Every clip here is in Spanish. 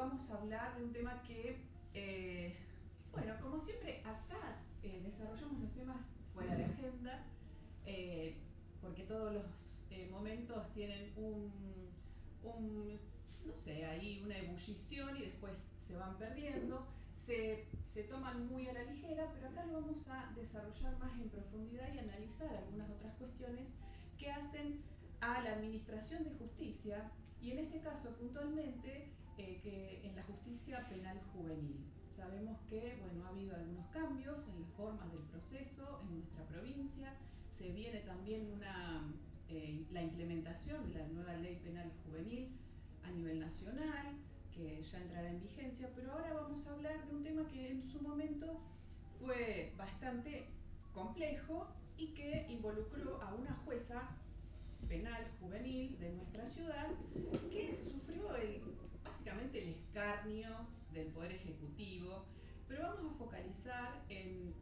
vamos a hablar de un tema que, bueno, como siempre, acá desarrollamos los temas fuera de agenda, porque todos los momentos tienen no sé, ahí una ebullición y después se van perdiendo, se toman muy a la ligera, pero acá lo vamos a desarrollar más en profundidad y analizar algunas otras cuestiones que hacen a la administración de justicia y en este caso puntualmente que en la justicia penal juvenil. Sabemos que bueno, ha habido algunos cambios en las formas del proceso en nuestra provincia, se viene también la implementación de la nueva ley penal juvenil a nivel nacional, que ya entrará en vigencia, pero ahora vamos a hablar de un tema que en su momento fue bastante complejo y que involucró a una jueza penal juvenil de nuestra ciudad que sufrió básicamente el escarnio del Poder Ejecutivo, pero vamos a focalizar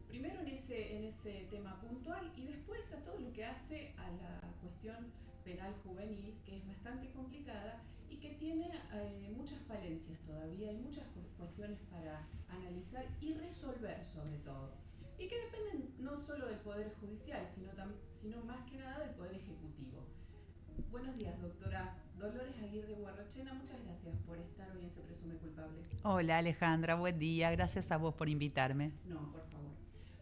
primero en ese tema puntual y después a todo lo que hace a la cuestión penal juvenil, que es bastante complicada y que tiene muchas falencias todavía, hay muchas cuestiones para analizar y resolver sobre todo, y que dependen no solo del Poder Judicial, sino más que nada del Poder Ejecutivo. Buenos días, doctora Dolores Aguirre Guarrachena. Muchas gracias por estar hoy en Se Presume Culpable. Hola Alejandra, buen día. Gracias a vos por invitarme. No, por favor.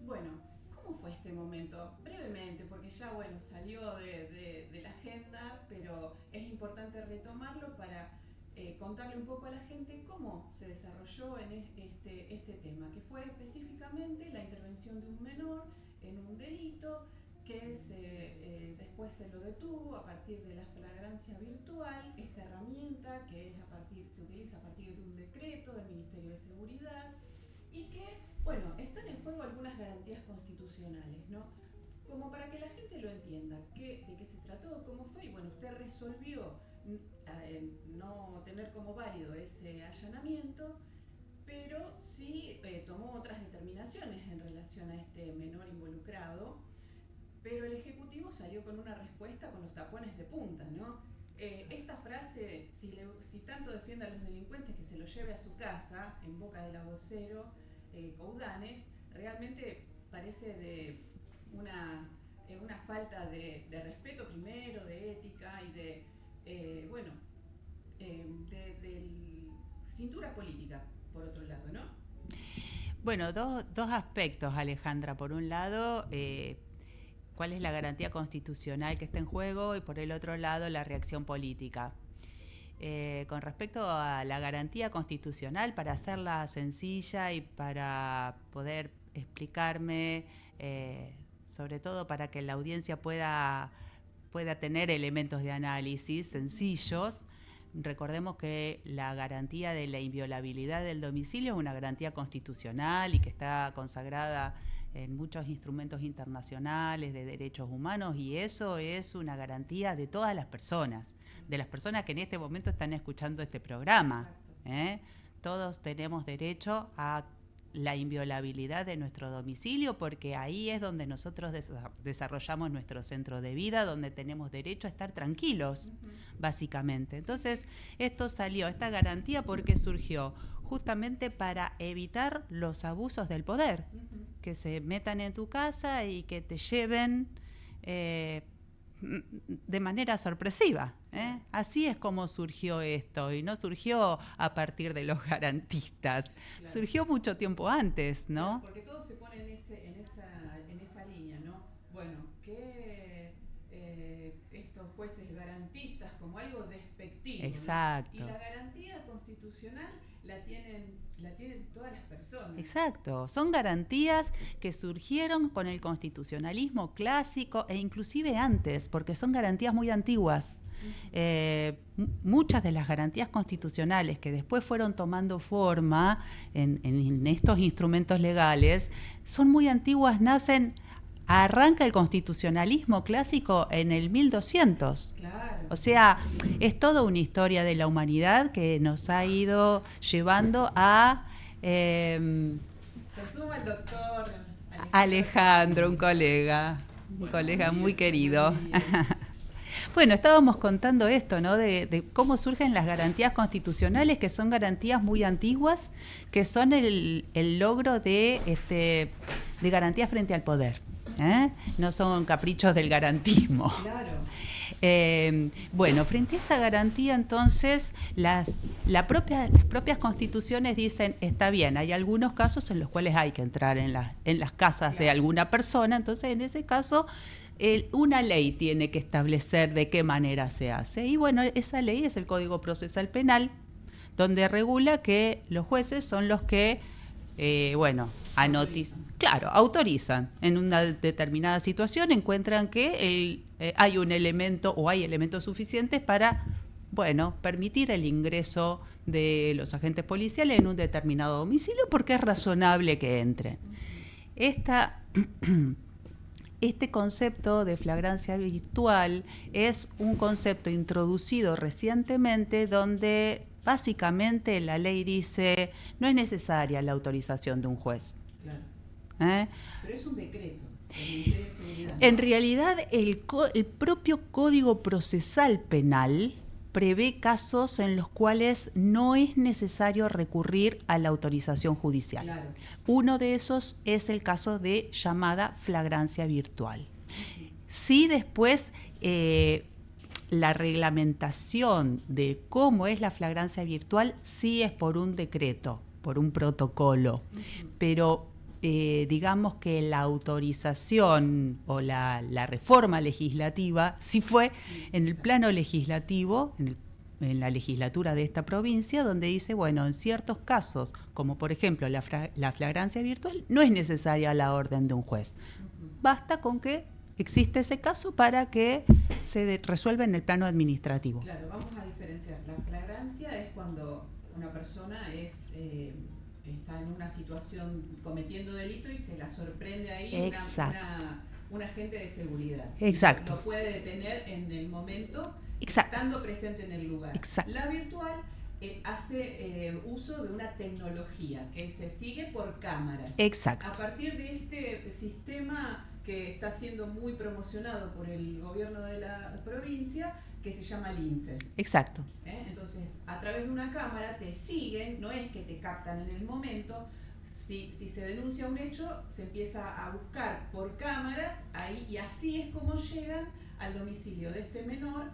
Bueno, ¿cómo fue este momento? Brevemente, porque ya bueno, salió de la agenda, pero es importante retomarlo para contarle un poco a la gente cómo se desarrolló en este tema, que fue específicamente la intervención de un menor en un delito que después se lo detuvo a partir de la flagrancia virtual, esta herramienta que se utiliza a partir de un decreto del Ministerio de Seguridad y que, bueno, están en juego algunas garantías constitucionales, ¿no? Como para que la gente lo entienda, de qué se trató, cómo fue, y bueno, usted resolvió no tener como válido ese allanamiento, pero sí tomó otras determinaciones en relación a este menor involucrado, pero el Ejecutivo salió con una respuesta con los tapones de punta, ¿no? Esta frase, si tanto defiende a los delincuentes que se los lleve a su casa, en boca del vocero Coudanes, realmente parece de una falta de respeto primero, de ética y de cintura política, por otro lado, ¿no? Bueno, dos aspectos, Alejandra. Por un lado, cuál es la garantía constitucional que está en juego y por el otro lado, la reacción política. Con respecto a la garantía constitucional, para hacerla sencilla y para poder explicarme, sobre todo para que la audiencia pueda tener elementos de análisis sencillos, recordemos que la garantía de la inviolabilidad del domicilio es una garantía constitucional y que está consagrada en muchos instrumentos internacionales de derechos humanos, y eso es una garantía de todas las personas, de las personas que en este momento están escuchando este programa. Todos tenemos derecho a la inviolabilidad de nuestro domicilio, porque ahí es donde nosotros desarrollamos nuestro centro de vida, donde tenemos derecho a estar tranquilos, básicamente. Entonces, esta garantía, ¿porque surgió? Justamente para evitar los abusos del poder, que se metan en tu casa y que te lleven de manera sorpresiva. Así es como surgió esto, y no surgió a partir de los garantistas, claro. Surgió mucho tiempo antes, ¿no? Claro, porque todo se pone en esa línea, ¿no? Bueno, que estos jueces garantistas como algo despectivo. Exacto. ¿No? Y la garantía constitucional la tienen todas las personas. Exacto, son garantías que surgieron con el constitucionalismo clásico e inclusive antes, porque son garantías muy antiguas. Muchas de las garantías constitucionales que después fueron tomando forma en estos instrumentos legales son muy antiguas, arranca el constitucionalismo clásico en el 1200. Claro. O sea, es toda una historia de la humanidad que nos ha ido llevando a... Se suma el doctor Alejandro, un colega muy querido. Bueno, estábamos contando esto, ¿no? De cómo surgen las garantías constitucionales, que son garantías muy antiguas, que son el logro de garantía frente al poder. No son caprichos del garantismo. Claro. Bueno, frente a esa garantía, entonces, las propias constituciones dicen, está bien, hay algunos casos en los cuales hay que entrar en las casas de alguna persona, entonces en ese caso una ley tiene que establecer de qué manera se hace. Y bueno, esa ley es el Código Procesal Penal, donde regula que los jueces son los que, autorizan en una determinada situación, encuentran que hay un elemento o hay elementos suficientes para, permitir el ingreso de los agentes policiales en un determinado domicilio porque es razonable que entren. Este concepto de flagrancia virtual es un concepto introducido recientemente donde básicamente la ley dice no es necesaria la autorización de un juez. Claro. Pero es un decreto. En realidad el propio Código Procesal Penal prevé casos en los cuales no es necesario recurrir a la autorización judicial. Claro. Uno de esos es el caso de llamada flagrancia virtual. Sí, después la reglamentación de cómo es la flagrancia virtual sí es por un decreto, por un protocolo, pero digamos que la autorización o la reforma legislativa sí fue en el plano legislativo, en la legislatura de esta provincia, donde dice, en ciertos casos, como por ejemplo la flagrancia virtual, no es necesaria la orden de un juez. Basta con que existe ese caso para que se resuelva en el plano administrativo. Claro, vamos a diferenciar. La flagrancia es cuando una persona está en una situación cometiendo delito y se la sorprende ahí un agente de seguridad. Exacto. Lo puede detener en el momento, Exacto, estando presente en el lugar. Exacto. La virtual hace uso de una tecnología que se sigue por cámaras. Exacto. A partir de este sistema que está siendo muy promocionado por el gobierno de la provincia, que se llama Lince. Exacto. Entonces, a través de una cámara te siguen, no es que te captan en el momento. Si se denuncia un hecho, se empieza a buscar por cámaras ahí, y así es como llegan al domicilio de este menor,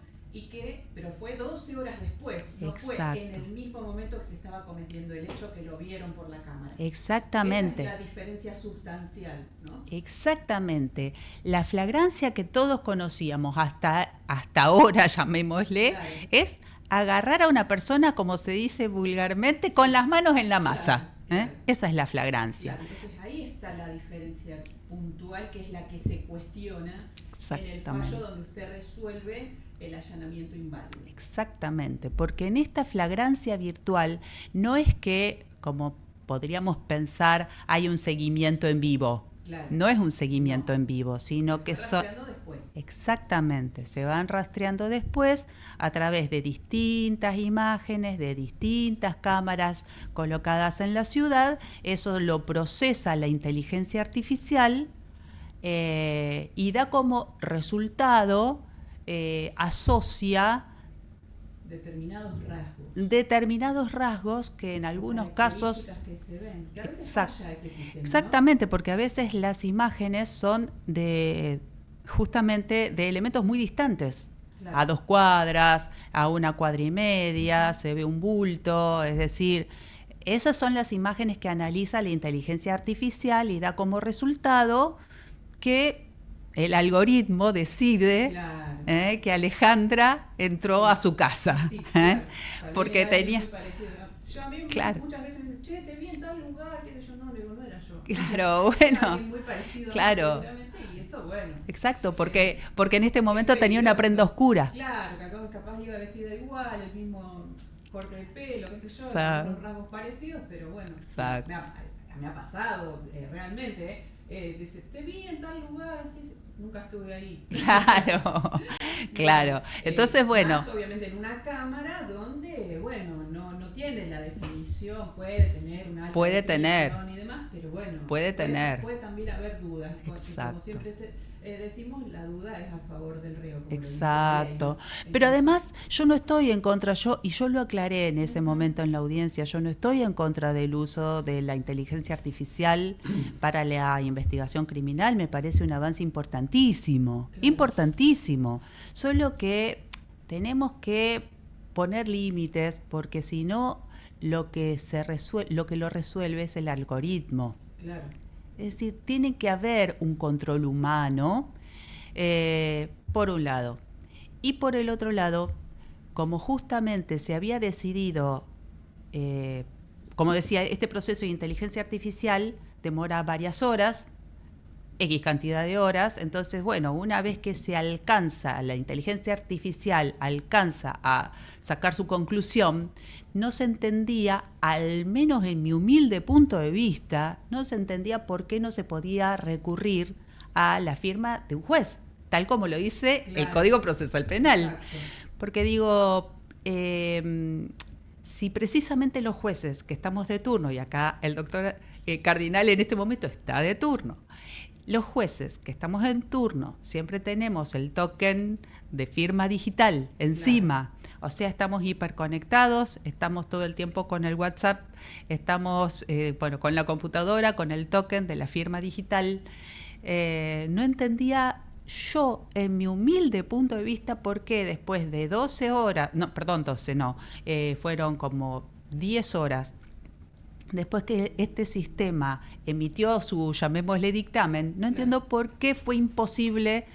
pero fue 12 horas después, no fue en el mismo momento que se estaba cometiendo el hecho que lo vieron por la cámara. Exactamente. Esa es la diferencia sustancial, ¿no? Exactamente. La flagrancia que todos conocíamos hasta ahora, llamémosle, Claro. es agarrar a una persona, como se dice vulgarmente, con las manos en la masa. Claro. Esa es la flagrancia. Claro, entonces ahí está la diferencia puntual, que es la que se cuestiona en el fallo donde usted resuelve el allanamiento inválido. Exactamente, porque en esta flagrancia virtual no es que, como podríamos pensar, hay un seguimiento en vivo. Claro. No es un seguimiento en vivo, sino que son... después. Exactamente, se van rastreando después a través de distintas imágenes, de distintas cámaras colocadas en la ciudad. Eso lo procesa la inteligencia artificial y da como resultado, asocia determinados rasgos que en algunos casos que se ven, que a veces falla ese sistema, exactamente, ¿no? porque a veces las imágenes son justamente de elementos muy distantes. Claro. A 2 cuadras, a 1 cuadra y media, se ve un bulto, es decir, esas son las imágenes que analiza la inteligencia artificial y da como resultado que el algoritmo decide, claro, que Alejandra entró a su casa. Sí, claro. Porque tenía... Yo a mí claro, muchas veces me dicen, che, te vi en tal lugar, que yo no era yo. Claro, bueno. Muy parecido, claro. Y eso, bueno. Exacto, porque en este momento tenía una prenda oscura. Claro, que capaz iba vestida igual, el mismo corte de pelo, qué sé yo, unos rasgos parecidos, pero bueno. Exacto. Me ha pasado realmente, dice, te vi en tal lugar, así, nunca estuve ahí. Claro, claro. Entonces, bueno. Más, obviamente en una cámara donde, bueno, no tiene la definición, puede tener una alta definición y demás, pero bueno. Puede tener. Puede también haber dudas. Exacto. Como siempre decimos la duda es a favor del reo. Como Exacto. lo dice la ley. Pero además yo no estoy en contra, y yo lo aclaré en ese momento en la audiencia, yo no estoy en contra del uso de la inteligencia artificial para la investigación criminal, me parece un avance importantísimo, importantísimo. Solo que tenemos que poner límites, porque si no, lo que lo resuelve es el algoritmo. Claro. Es decir, tiene que haber un control humano, por un lado. Y por el otro lado, como justamente se había decidido, como decía, este proceso de inteligencia artificial demora varias horas, X cantidad de horas, entonces, bueno, una vez que la inteligencia artificial alcanza a sacar su conclusión, no se entendía, al menos en mi humilde punto de vista, no se entendía por qué no se podía recurrir a la firma de un juez, tal como lo dice el Código Procesal Penal. Exacto. Porque digo, si precisamente los jueces que estamos de turno, y acá el doctor Cardinal en este momento está de turno, los jueces que estamos en turno siempre tenemos el token de firma digital encima. Claro. O sea, estamos hiperconectados, estamos todo el tiempo con el WhatsApp, estamos con la computadora, con el token de la firma digital. No entendía yo, en mi humilde punto de vista, por qué después de 12 horas, fueron como 10 horas, después que este sistema emitió su, llamémosle, dictamen, no entiendo por qué fue imposible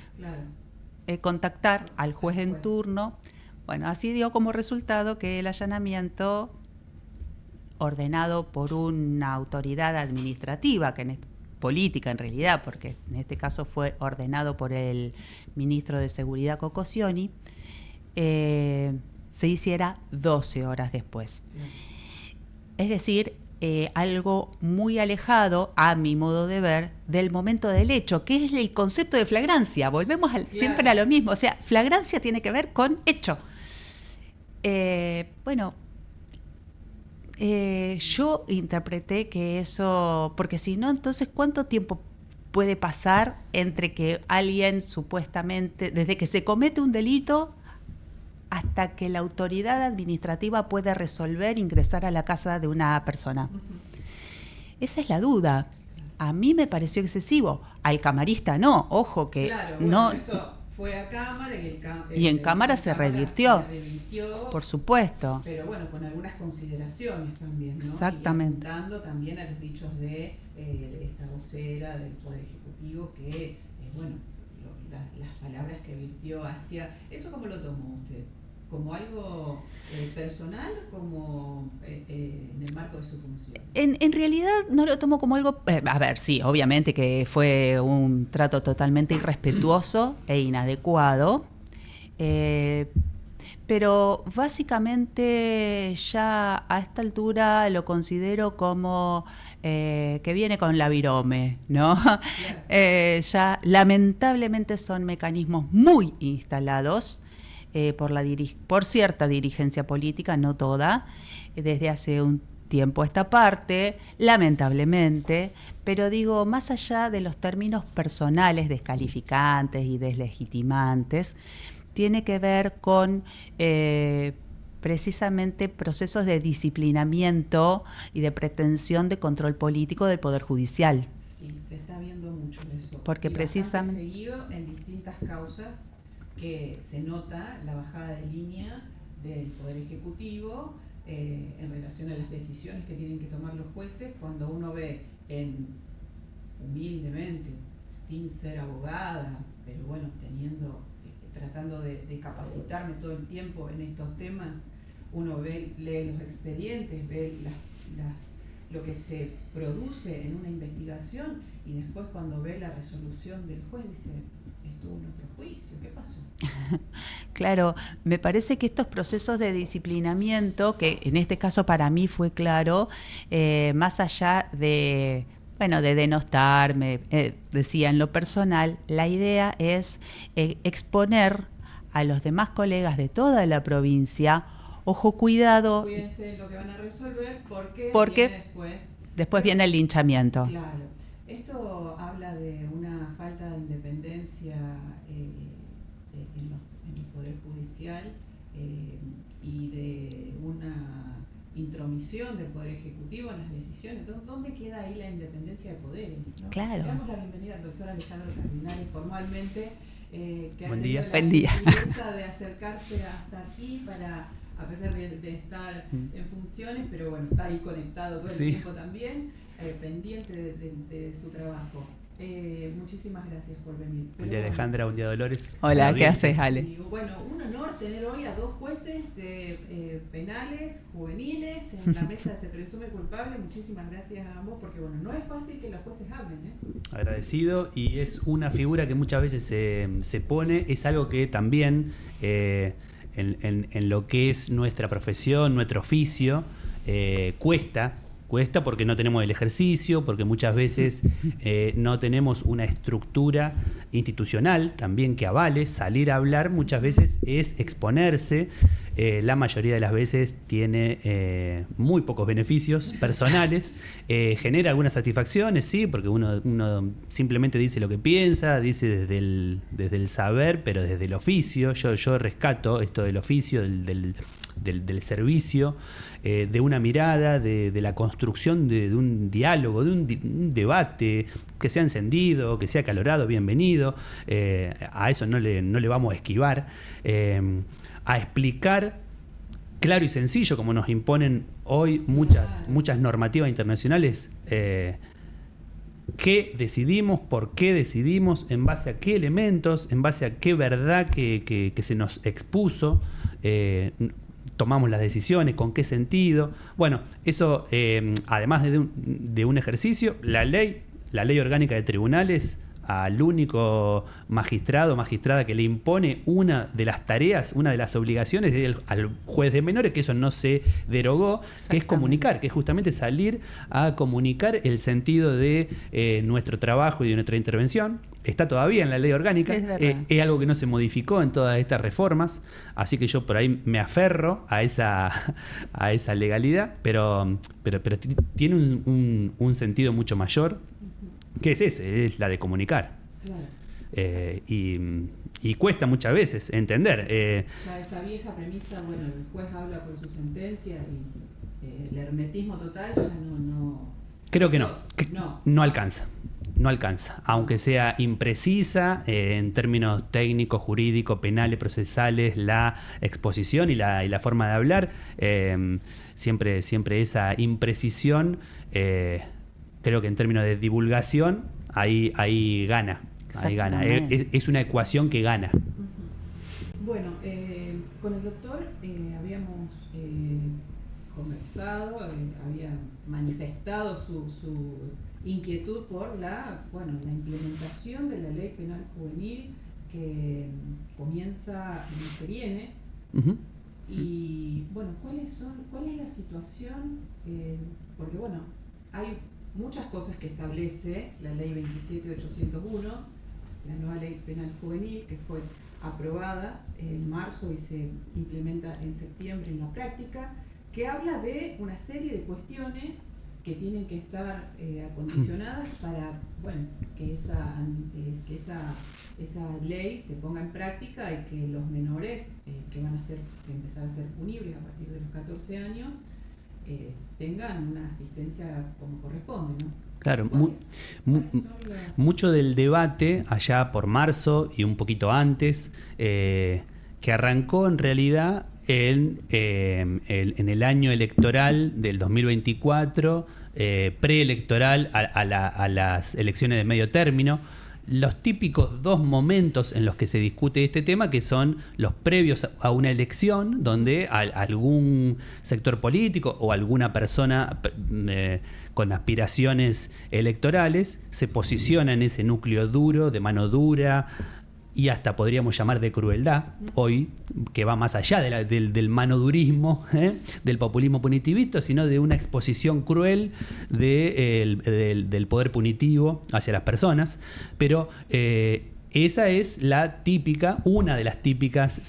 contactar al juez en turno. Bueno, así dio como resultado que el allanamiento, ordenado por una autoridad administrativa, política en realidad, porque en este caso fue ordenado por el ministro de Seguridad Cocosioni, se hiciera 12 horas después. Es decir, algo muy alejado, a mi modo de ver, del momento del hecho, que es el concepto de flagrancia. Volvemos siempre a lo mismo. O sea, flagrancia tiene que ver con hecho. Yo interpreté que eso, porque si no, entonces, ¿cuánto tiempo puede pasar entre que alguien supuestamente, desde que se comete un delito hasta que la autoridad administrativa puede resolver ingresar a la casa de una persona? Esa es la duda. A mí me pareció excesivo. Al camarista no, ojo que no. Esto fue a cámara y en cámara se revirtió, por supuesto. Pero bueno, con algunas consideraciones también, ¿no? Exactamente. Y apuntando también a los dichos de esta vocera del Poder Ejecutivo que, las palabras que virtió hacia... ¿Eso cómo lo tomó usted? ¿Como algo personal, como en el marco de su función? En realidad no lo tomo como algo... a ver, sí, obviamente que fue un trato totalmente irrespetuoso e inadecuado, pero básicamente ya a esta altura lo considero como que viene con la virome, ¿no? Ya lamentablemente son mecanismos muy instalados por cierta dirigencia política, no toda, desde hace un tiempo a esta parte, lamentablemente, pero digo, más allá de los términos personales descalificantes y deslegitimantes, tiene que ver con precisamente procesos de disciplinamiento y de pretensión de control político del Poder Judicial. Sí, se está viendo mucho eso. Porque precisamente seguido en distintas causas que se nota la bajada de línea del Poder Ejecutivo en relación a las decisiones que tienen que tomar los jueces, cuando uno ve humildemente, sin ser abogada, pero bueno, tratando de capacitarme todo el tiempo en estos temas, uno lee los expedientes, ve lo que se produce en una investigación, y después cuando ve la resolución del juez dice, estuvo en otro juicio, ¿qué pasó? Claro, me parece que estos procesos de disciplinamiento, que en este caso para mí fue claro, más allá de denostarme, decía en lo personal, la idea es exponer a los demás colegas de toda la provincia, ojo, cuidado. Cuídense lo que van a resolver porque después viene el linchamiento. Claro. Esto habla de una falta de independencia en el Poder Judicial y de una intromisión del Poder Ejecutivo en las decisiones. Entonces, ¿dónde queda ahí la independencia de poderes, ¿no? Claro. Le damos la bienvenida al doctor Alejandro Cardinali formalmente, que Buen ha día. tenido la gentileza de acercarse hasta aquí para, a pesar de estar en funciones, pero bueno, está ahí conectado todo el tiempo también, pendiente de su trabajo. Muchísimas gracias por venir. Buen día, Alejandra, buen día, Dolores. Hola, ¿qué haces, Ale? Bueno, un honor tener hoy a 2 jueces de penales juveniles en la mesa de Se Presume Culpable. Muchísimas gracias a ambos, porque bueno, no es fácil que los jueces hablen, ¿eh? Agradecido, y es una figura que muchas veces se pone, es algo que también en lo que es nuestra profesión, nuestro oficio, cuesta porque no tenemos el ejercicio, porque muchas veces no tenemos una estructura institucional también que avale. Salir a hablar muchas veces es exponerse. La mayoría de las veces tiene muy pocos beneficios personales. Genera algunas satisfacciones, sí, porque uno simplemente dice lo que piensa, dice desde el saber, pero desde el oficio. Yo rescato esto del oficio, del servicio, de una mirada, de la construcción de un diálogo, de un debate que sea encendido, que sea acalorado, bienvenido. A eso no le vamos a esquivar. A explicar claro y sencillo, como nos imponen hoy muchas normativas internacionales, qué decidimos, por qué decidimos, en base a qué elementos, en base a qué verdad que se nos expuso, tomamos las decisiones, con qué sentido. Bueno, eso, además de un ejercicio, la ley orgánica de tribunales, al único magistrado o magistrada que le impone una de las tareas, una de las obligaciones al juez de menores, que eso no se derogó, que es comunicar, que es justamente salir a comunicar el sentido de nuestro trabajo y de nuestra intervención. Está todavía en la ley orgánica, es algo que no se modificó en todas estas reformas, así que yo por ahí me aferro a esa legalidad, pero tiene un sentido mucho mayor. ¿Qué es ese? Es la de comunicar. Claro. Y cuesta muchas veces entender. Ya esa vieja premisa, bueno, el juez habla por su sentencia y el hermetismo total ya no... Creo que no alcanza. No alcanza, aunque sea imprecisa en términos técnicos, jurídicos, penales, procesales, la exposición y la forma de hablar, siempre esa imprecisión, creo que en términos de divulgación, ahí gana. Ahí gana. Es una ecuación que gana. Bueno, con el doctor habíamos conversado, había manifestado su inquietud por la implementación de la Ley Penal Juvenil que comienza el mes que viene. Y bueno, ¿cuál es la situación? Porque bueno, hay muchas cosas que establece la Ley 27801, la nueva Ley Penal Juvenil, que fue aprobada en marzo y se implementa en septiembre en la práctica, que habla de una serie de cuestiones que tienen que estar acondicionadas para que esa ley se ponga en práctica y que los menores que van a empezar a ser punibles a partir de los 14 años tengan una asistencia como corresponde, ¿no? Claro, mucho del debate allá por marzo y un poquito antes, que arrancó en realidad en el año electoral del 2024, preelectoral a las elecciones de medio término. Los típicos 2 momentos en los que se discute este tema, que son los previos a una elección, donde algún sector político o alguna persona con aspiraciones electorales se posiciona en ese núcleo duro, de mano dura, y hasta podríamos llamar de crueldad hoy, que va más allá del manodurismo, del populismo punitivista, sino de una exposición cruel del poder punitivo hacia las personas. Pero esa es una de las típicas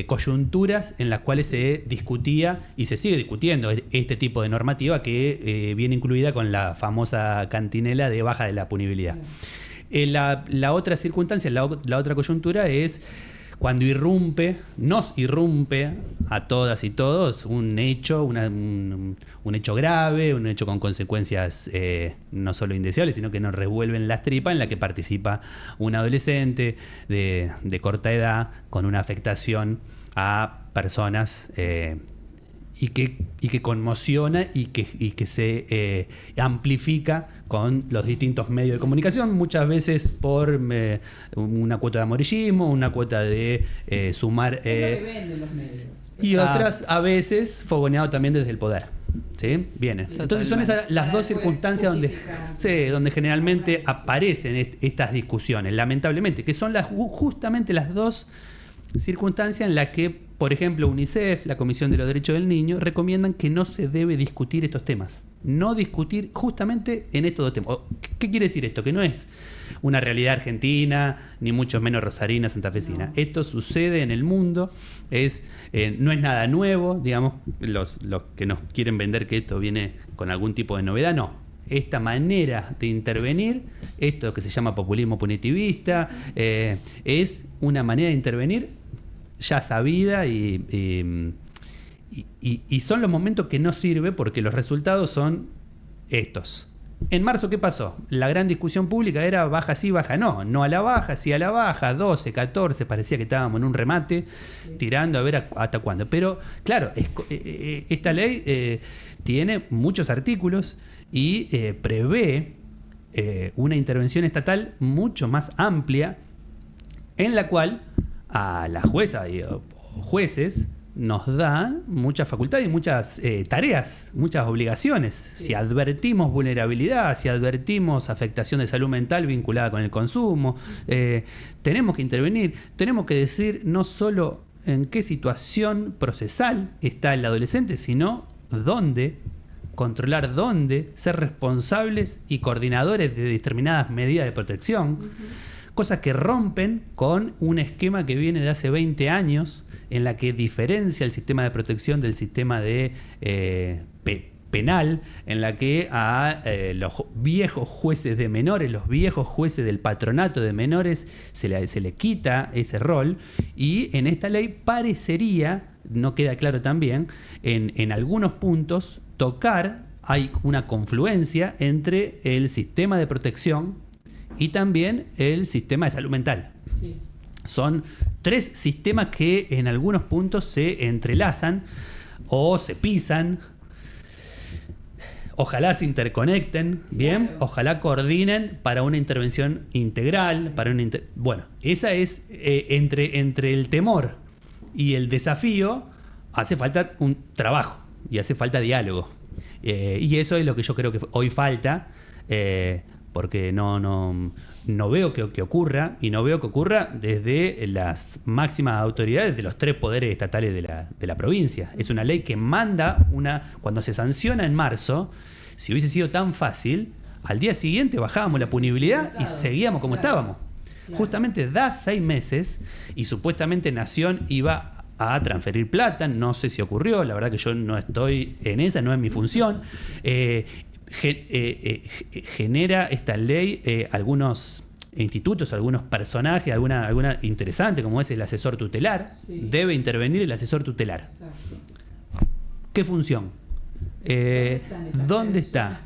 coyunturas en las cuales se discutía y se sigue discutiendo este tipo de normativa que viene incluida con la famosa cantinela de baja de la punibilidad. La otra circunstancia, la otra coyuntura es cuando nos irrumpe a todas y todos un hecho, un hecho grave, un hecho con consecuencias no solo indeseables, sino que nos revuelven las tripas, en la que participa un adolescente de corta edad con una afectación a personas y que conmociona y que se amplifica con los distintos medios de comunicación, muchas veces por una cuota de amarillismo, una cuota de sumar... es lo que venden los medios. Y otras a veces fogoneado también desde el poder. ¿Sí? Bien. Sí, entonces son esas las dos circunstancias donde generalmente aparecen estas discusiones, lamentablemente, que son justamente las dos circunstancias en las que, por ejemplo, UNICEF, la Comisión de los Derechos del Niño, recomiendan que no se debe discutir estos temas. No discutir justamente en estos dos temas. ¿Qué quiere decir esto? Que no es una realidad argentina, ni mucho menos rosarina, santafesina. No. Esto sucede en el mundo, no es nada nuevo, digamos, los que nos quieren vender que esto viene con algún tipo de novedad, no. Esta manera de intervenir, esto que se llama populismo punitivista, es una manera de intervenir ya sabida y son los momentos que no sirve porque los resultados son estos. En marzo, ¿qué pasó? La gran discusión pública era baja sí, baja no. No a la baja, sí a la baja, 12, 14, parecía que estábamos en un remate, tirando a ver hasta cuándo. Pero, claro, esta ley tiene muchos artículos y prevé una intervención estatal mucho más amplia en la cual a la jueza y jueces nos dan muchas facultades y muchas tareas, muchas obligaciones. Sí. Si advertimos vulnerabilidad, si advertimos afectación de salud mental vinculada con el consumo, tenemos que intervenir, tenemos que decir no solo en qué situación procesal está el adolescente, sino dónde, controlar dónde, ser responsables y coordinadores de determinadas medidas de protección, cosas que rompen con un esquema que viene de hace 20 años, en la que diferencia el sistema de protección del sistema de penal, en la que a los viejos jueces de menores, los viejos jueces del patronato de menores, se le quita ese rol, y en esta ley parecería, no queda claro también, en algunos puntos hay una confluencia entre el sistema de protección y también el sistema de salud mental. Sí. Son tres sistemas que en algunos puntos se entrelazan o se pisan. Ojalá se interconecten, bien, claro. Ojalá coordinen para una intervención integral, bueno, esa es entre el temor y el desafío hace falta un trabajo y hace falta diálogo. Y eso es lo que yo creo que hoy falta, porque no veo que ocurra, y no veo que ocurra desde las máximas autoridades de los tres poderes estatales de la provincia. Es una ley que manda cuando se sanciona en marzo, si hubiese sido tan fácil, al día siguiente bajábamos la punibilidad y seguíamos como estábamos. Justamente da 6 meses y supuestamente Nación iba a transferir plata, no sé si ocurrió, la verdad que yo no estoy en esa, no es mi función. Genera esta ley algunos institutos, algunos personajes, alguna interesante, como es el asesor tutelar. Sí. Debe intervenir el asesor tutelar. Exacto. ¿Qué función? ¿Dónde está?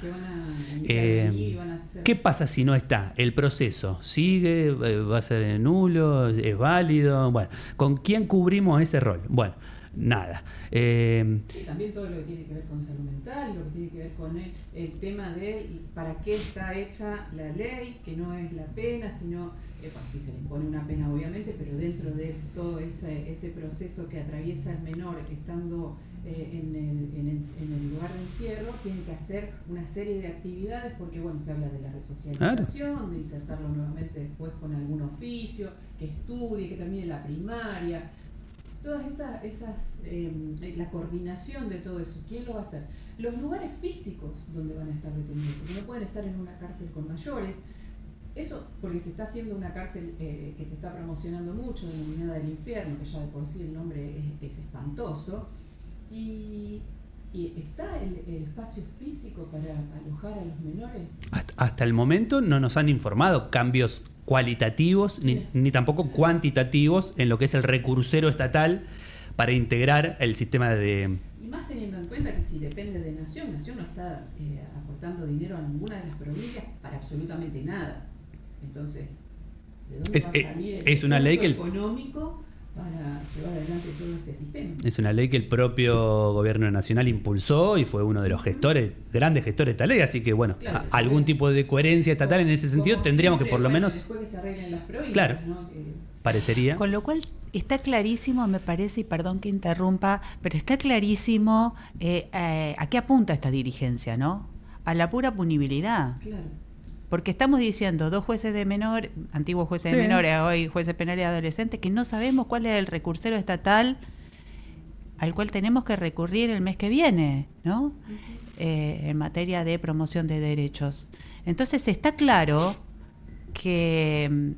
¿Qué pasa si no está? ¿El proceso sigue? ¿Va a ser nulo? ¿Es válido? Bueno, ¿con quién cubrimos ese rol? Bueno, nada. Sí, también todo lo que tiene que ver con salud mental, lo que tiene que ver con el tema de para qué está hecha la ley, que no es la pena, sino, sí se le impone una pena obviamente, pero dentro de todo ese proceso que atraviesa el menor estando en el lugar de encierro, tiene que hacer una serie de actividades, porque bueno, se habla de la resocialización, claro, de insertarlo nuevamente después con algún oficio, que estudie, que termine la primaria. Todas esas la coordinación de todo eso, ¿quién lo va a hacer? Los lugares físicos donde van a estar detenidos, porque no pueden estar en una cárcel con mayores. Eso porque se está haciendo una cárcel que se está promocionando mucho, denominada El Infierno, que ya de por sí el nombre es espantoso, y está el espacio físico para alojar a los menores. Hasta el momento no nos han informado cambios cualitativos ni tampoco cuantitativos en lo que es el recursero estatal para integrar el sistema de... Y más teniendo en cuenta que si depende de Nación no está aportando dinero a ninguna de las provincias para absolutamente nada. Entonces, ¿de dónde va a salir el recurso económico para llevar adelante todo este sistema? Es una ley que el propio gobierno nacional impulsó y fue uno de los grandes gestores de esta ley, así que bueno, claro, algún tipo de coherencia estatal en ese sentido tendríamos siempre, que por lo menos... Después que se arreglen las provincias, claro, ¿no? Parecería. Con lo cual está clarísimo, me parece, y perdón que interrumpa, pero está clarísimo a qué apunta esta dirigencia, ¿no? A la pura punibilidad. Claro. Porque estamos diciendo 2 jueces de menor, antiguos jueces de menores, hoy jueces penales y adolescentes, que no sabemos cuál es el recursero estatal al cual tenemos que recurrir el mes que viene, ¿no? Uh-huh. En materia de promoción de derechos. Entonces está claro que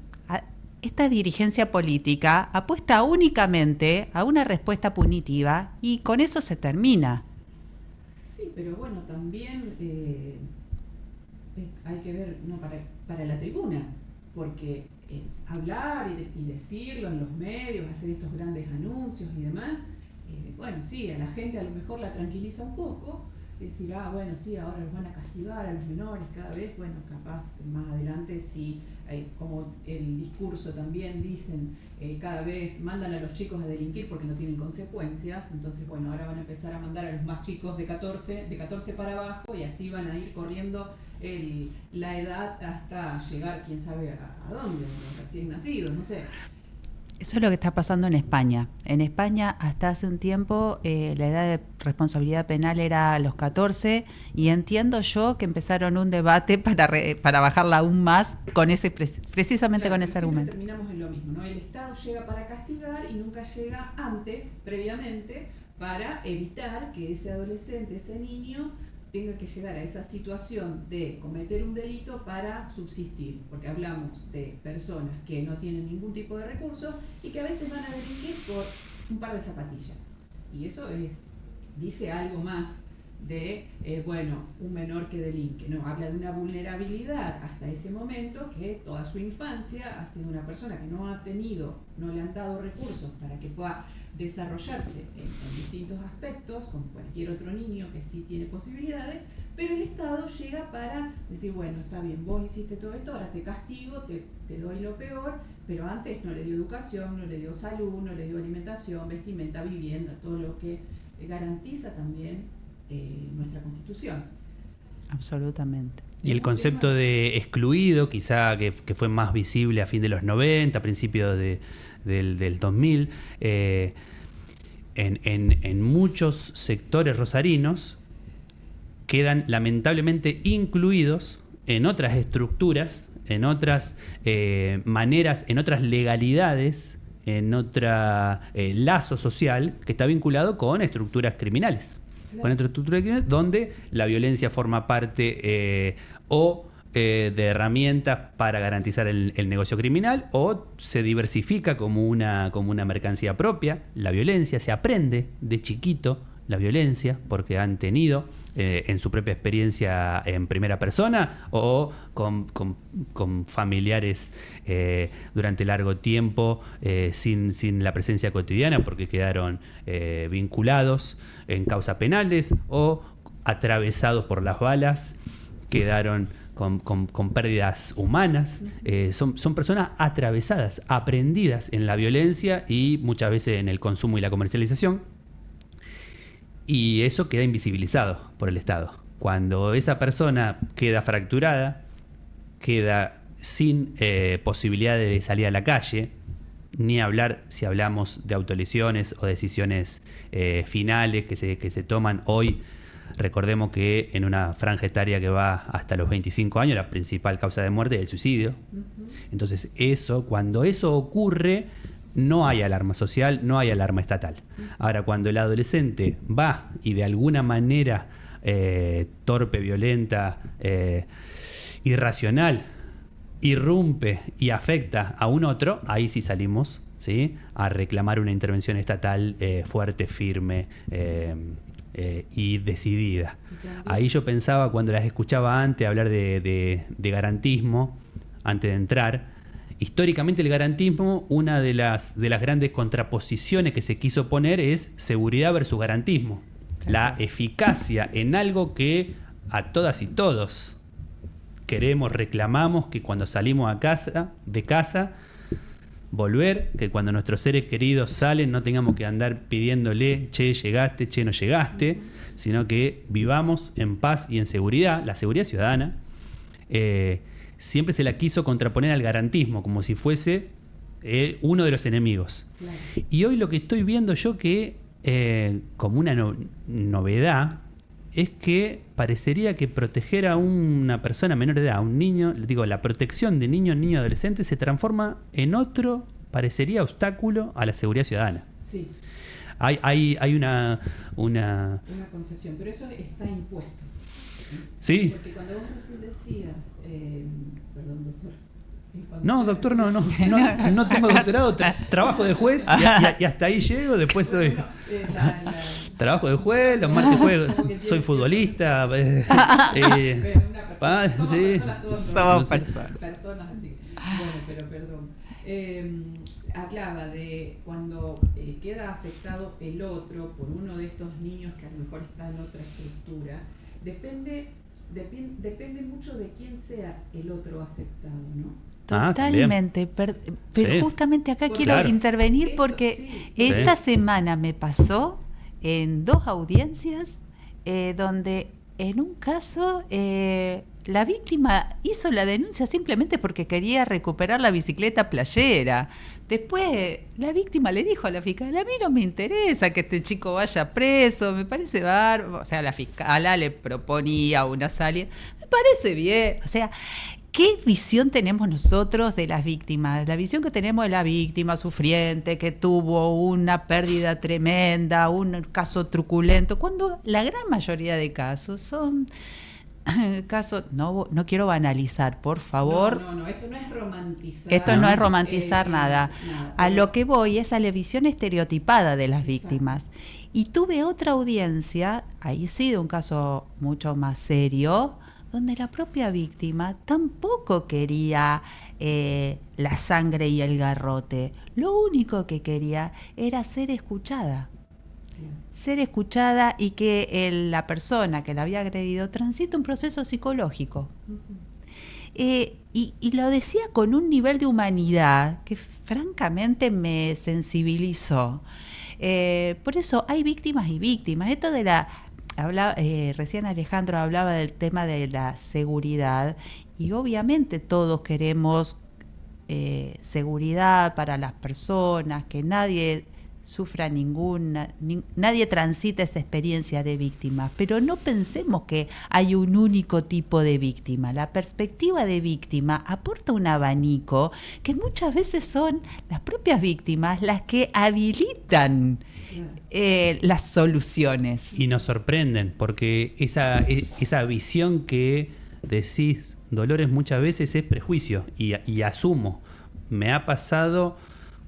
esta dirigencia política apuesta únicamente a una respuesta punitiva y con eso se termina. Sí, pero bueno, también... hay que ver, no para la tribuna, porque hablar y decirlo en los medios, hacer estos grandes anuncios y demás, bueno, sí, a la gente a lo mejor la tranquiliza un poco, decir, bueno, sí, ahora los van a castigar a los menores cada vez, bueno, capaz más adelante sí, como el discurso también dicen, cada vez mandan a los chicos a delinquir porque no tienen consecuencias, entonces bueno, ahora van a empezar a mandar a los más chicos de 14 para abajo y así van a ir corriendo la edad hasta llegar, quién sabe a dónde, los recién nacidos, no sé. Eso es lo que está pasando en España. En España, hasta hace un tiempo, la edad de responsabilidad penal era a los 14 y entiendo yo que empezaron un debate para bajarla aún más con precisamente con ese argumento. Terminamos en lo mismo, ¿no? El Estado llega para castigar y nunca llega previamente, para evitar que ese adolescente, ese niño, tenga que llegar a esa situación de cometer un delito para subsistir, porque hablamos de personas que no tienen ningún tipo de recursos y que a veces van a delinquir por un par de zapatillas. Y eso dice algo más de, un menor que delinque, no, habla de una vulnerabilidad hasta ese momento, que toda su infancia ha sido una persona que no le han dado recursos para que pueda desarrollarse en distintos aspectos, como cualquier otro niño que sí tiene posibilidades, pero el Estado llega para decir, bueno, está bien, vos hiciste todo esto, ahora te castigo, te doy lo peor, pero antes no le dio educación, no le dio salud, no le dio alimentación, vestimenta, vivienda, todo lo que garantiza también nuestra Constitución. Absolutamente. Y el concepto de excluido, quizá que fue más visible a fin de los 90, a principios del 2000, en muchos sectores rosarinos quedan lamentablemente incluidos en otras estructuras, en otras maneras, en otras legalidades, en otro lazo social que está vinculado con estructuras criminales. Con estructuras criminales donde la violencia forma parte de herramientas para garantizar el negocio criminal, o se diversifica como una mercancía propia. La violencia se aprende de chiquito, la violencia, porque han tenido en su propia experiencia en primera persona o con familiares durante largo tiempo sin la presencia cotidiana, porque quedaron vinculados en causas penales o atravesados por las balas, quedaron con pérdidas humanas. Son personas atravesadas, aprendidas en la violencia y muchas veces en el consumo y la comercialización. Y eso queda invisibilizado por el Estado. Cuando esa persona queda fracturada, queda sin posibilidad de salir a la calle, ni hablar si hablamos de autolesiones o decisiones finales que se toman hoy. Recordemos que en una franja etaria que va hasta los 25 años, la principal causa de muerte es el suicidio. Uh-huh. Entonces cuando eso ocurre, no hay alarma social, no hay alarma estatal. Ahora, cuando el adolescente va y de alguna manera torpe, violenta, irracional, irrumpe y afecta a un otro, ahí sí salimos, ¿sí?, a reclamar una intervención estatal fuerte, firme y decidida. Ahí yo pensaba, cuando las escuchaba antes hablar de garantismo, antes de entrar, históricamente el garantismo, una de las grandes contraposiciones que se quiso poner es seguridad versus garantismo. La eficacia en algo que a todas y todos queremos, reclamamos, que cuando salimos de casa, volver, que cuando nuestros seres queridos salen no tengamos que andar pidiéndole, che, llegaste, che, no llegaste, sino que vivamos en paz y en seguridad. La seguridad ciudadana siempre se la quiso contraponer al garantismo, como si fuese uno de los enemigos. Claro. Y hoy lo que estoy viendo yo que, como una novedad, es que parecería que proteger a una persona menor de edad, a un niño, digo, la protección de niño adolescente se transforma en otro, parecería, obstáculo a la seguridad ciudadana. Sí. Hay una concepción, pero eso está impuesto. Sí. Porque cuando vos recién decías, perdón, doctor. No, doctor, no tengo doctorado, trabajo de juez y hasta ahí llego, después soy... Trabajo de juez, los martes juego, soy futbolista. Somos personas así. Bueno, pero perdón. Hablaba de cuando queda afectado el otro por uno de estos niños que a lo mejor está en otra estructura, depende mucho de quién sea el otro afectado, ¿no? Totalmente, pero sí. Justamente acá quiero intervenir porque esta semana me pasó en 2 audiencias donde en un caso la víctima hizo la denuncia simplemente porque quería recuperar la bicicleta playera. Después la víctima le dijo a la fiscal: a mí no me interesa que este chico vaya preso, me parece bárbaro. O sea, la fiscala le proponía una salida, me parece bien. O sea, ¿qué visión tenemos nosotros de las víctimas? La visión que tenemos de la víctima sufriente, que tuvo una pérdida tremenda, un caso truculento, cuando la gran mayoría de casos son casos, no quiero banalizar, por favor. No, esto no es romantizar. Esto no es romantizar nada. A lo que voy es a la visión estereotipada de las víctimas. Y tuve otra audiencia, ahí sí de un caso mucho más serio, donde la propia víctima tampoco quería la sangre y el garrote. Lo único que quería era ser escuchada. Ser escuchada y que la persona que la había agredido transite un proceso psicológico. Y lo decía con un nivel de humanidad que francamente me sensibilizó. Por eso hay víctimas y víctimas. Esto de recién Alejandro hablaba del tema de la seguridad y obviamente todos queremos seguridad para las personas, que nadie sufra nadie transita esa experiencia de víctima, pero no pensemos que hay un único tipo de víctima. La perspectiva de víctima aporta un abanico que muchas veces son las propias víctimas las que habilitan las soluciones. Y nos sorprenden, porque esa visión que decís, Dolores, muchas veces es prejuicio, y asumo, me ha pasado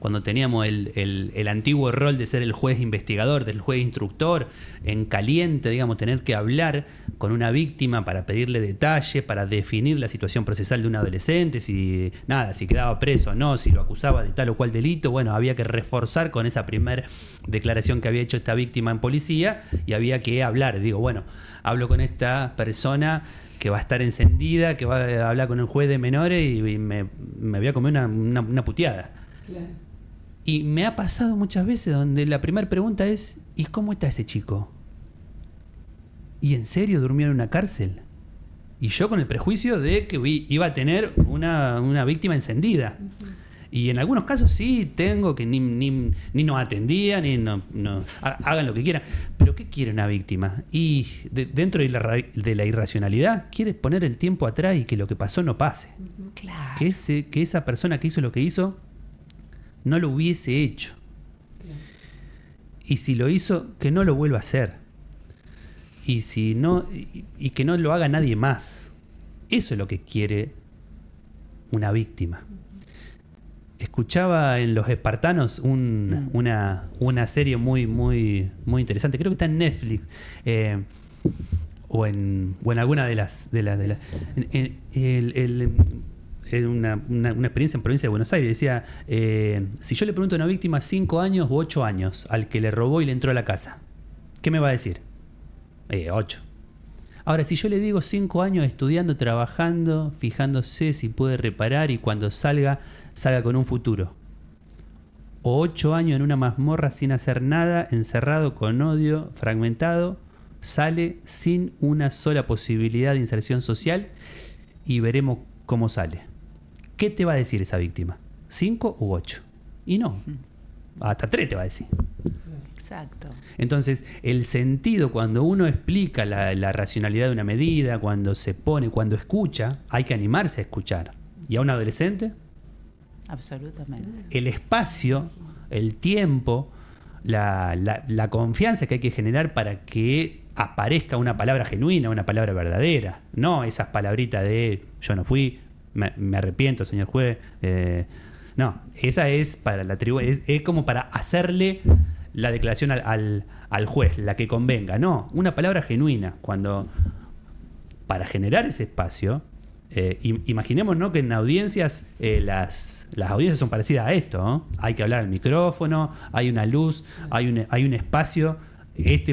cuando teníamos el antiguo rol de ser el juez investigador, del juez instructor, en caliente, digamos, tener que hablar con una víctima para pedirle detalles, para definir la situación procesal de un adolescente, si quedaba preso o no, si lo acusaba de tal o cual delito. Bueno, había que reforzar con esa primera declaración que había hecho esta víctima en policía y había que hablar. Digo, bueno, hablo con esta persona que va a estar encendida, que va a hablar con el juez de menores y me voy a comer una puteada. Claro. Y me ha pasado muchas veces donde la primera pregunta es: ¿y cómo está ese chico? ¿Y en serio durmió en una cárcel? Y yo con el prejuicio de que iba a tener una víctima encendida. Uh-huh. Y en algunos casos sí tengo que ni nos atendían, ni no hagan lo que quieran. Pero ¿qué quiere una víctima? Y dentro de la irracionalidad, quiere poner el tiempo atrás y que lo que pasó no pase. Uh-huh. Claro. Que esa persona que hizo lo que hizo no lo hubiese hecho. Y si lo hizo, que no lo vuelva a hacer. Y si no, y que no lo haga nadie más. Eso es lo que quiere una víctima. Escuchaba en Los Espartanos una serie muy, muy, muy interesante. Creo que está en Netflix. O en alguna de las una experiencia en provincia de Buenos Aires. Decía, si yo le pregunto a una víctima 5 años u 8 años al que le robó y le entró a la casa, ¿qué me va a decir? 8. Ahora, si yo le digo 5 años estudiando, trabajando, fijándose si puede reparar y cuando salga con un futuro, o 8 años en una mazmorra sin hacer nada, encerrado con odio, fragmentado, sale sin una sola posibilidad de inserción social y veremos cómo sale. ¿Qué te va a decir esa víctima? ¿5 u 8? Y no, hasta 3 te va a decir. Exacto. Entonces, el sentido, cuando uno explica la racionalidad de una medida, cuando escucha, hay que animarse a escuchar. ¿Y a un adolescente? Absolutamente. El espacio, el tiempo, la confianza que hay que generar para que aparezca una palabra genuina, una palabra verdadera. No esas palabritas de yo no fui, me arrepiento, señor juez. No, esa es para la tribu, es como para hacerle la declaración al juez, la que convenga. No, una palabra genuina. Para generar ese espacio, imaginemos, ¿no?, que en audiencias las audiencias son parecidas a esto, ¿no? Hay que hablar al micrófono, hay una luz, hay un espacio.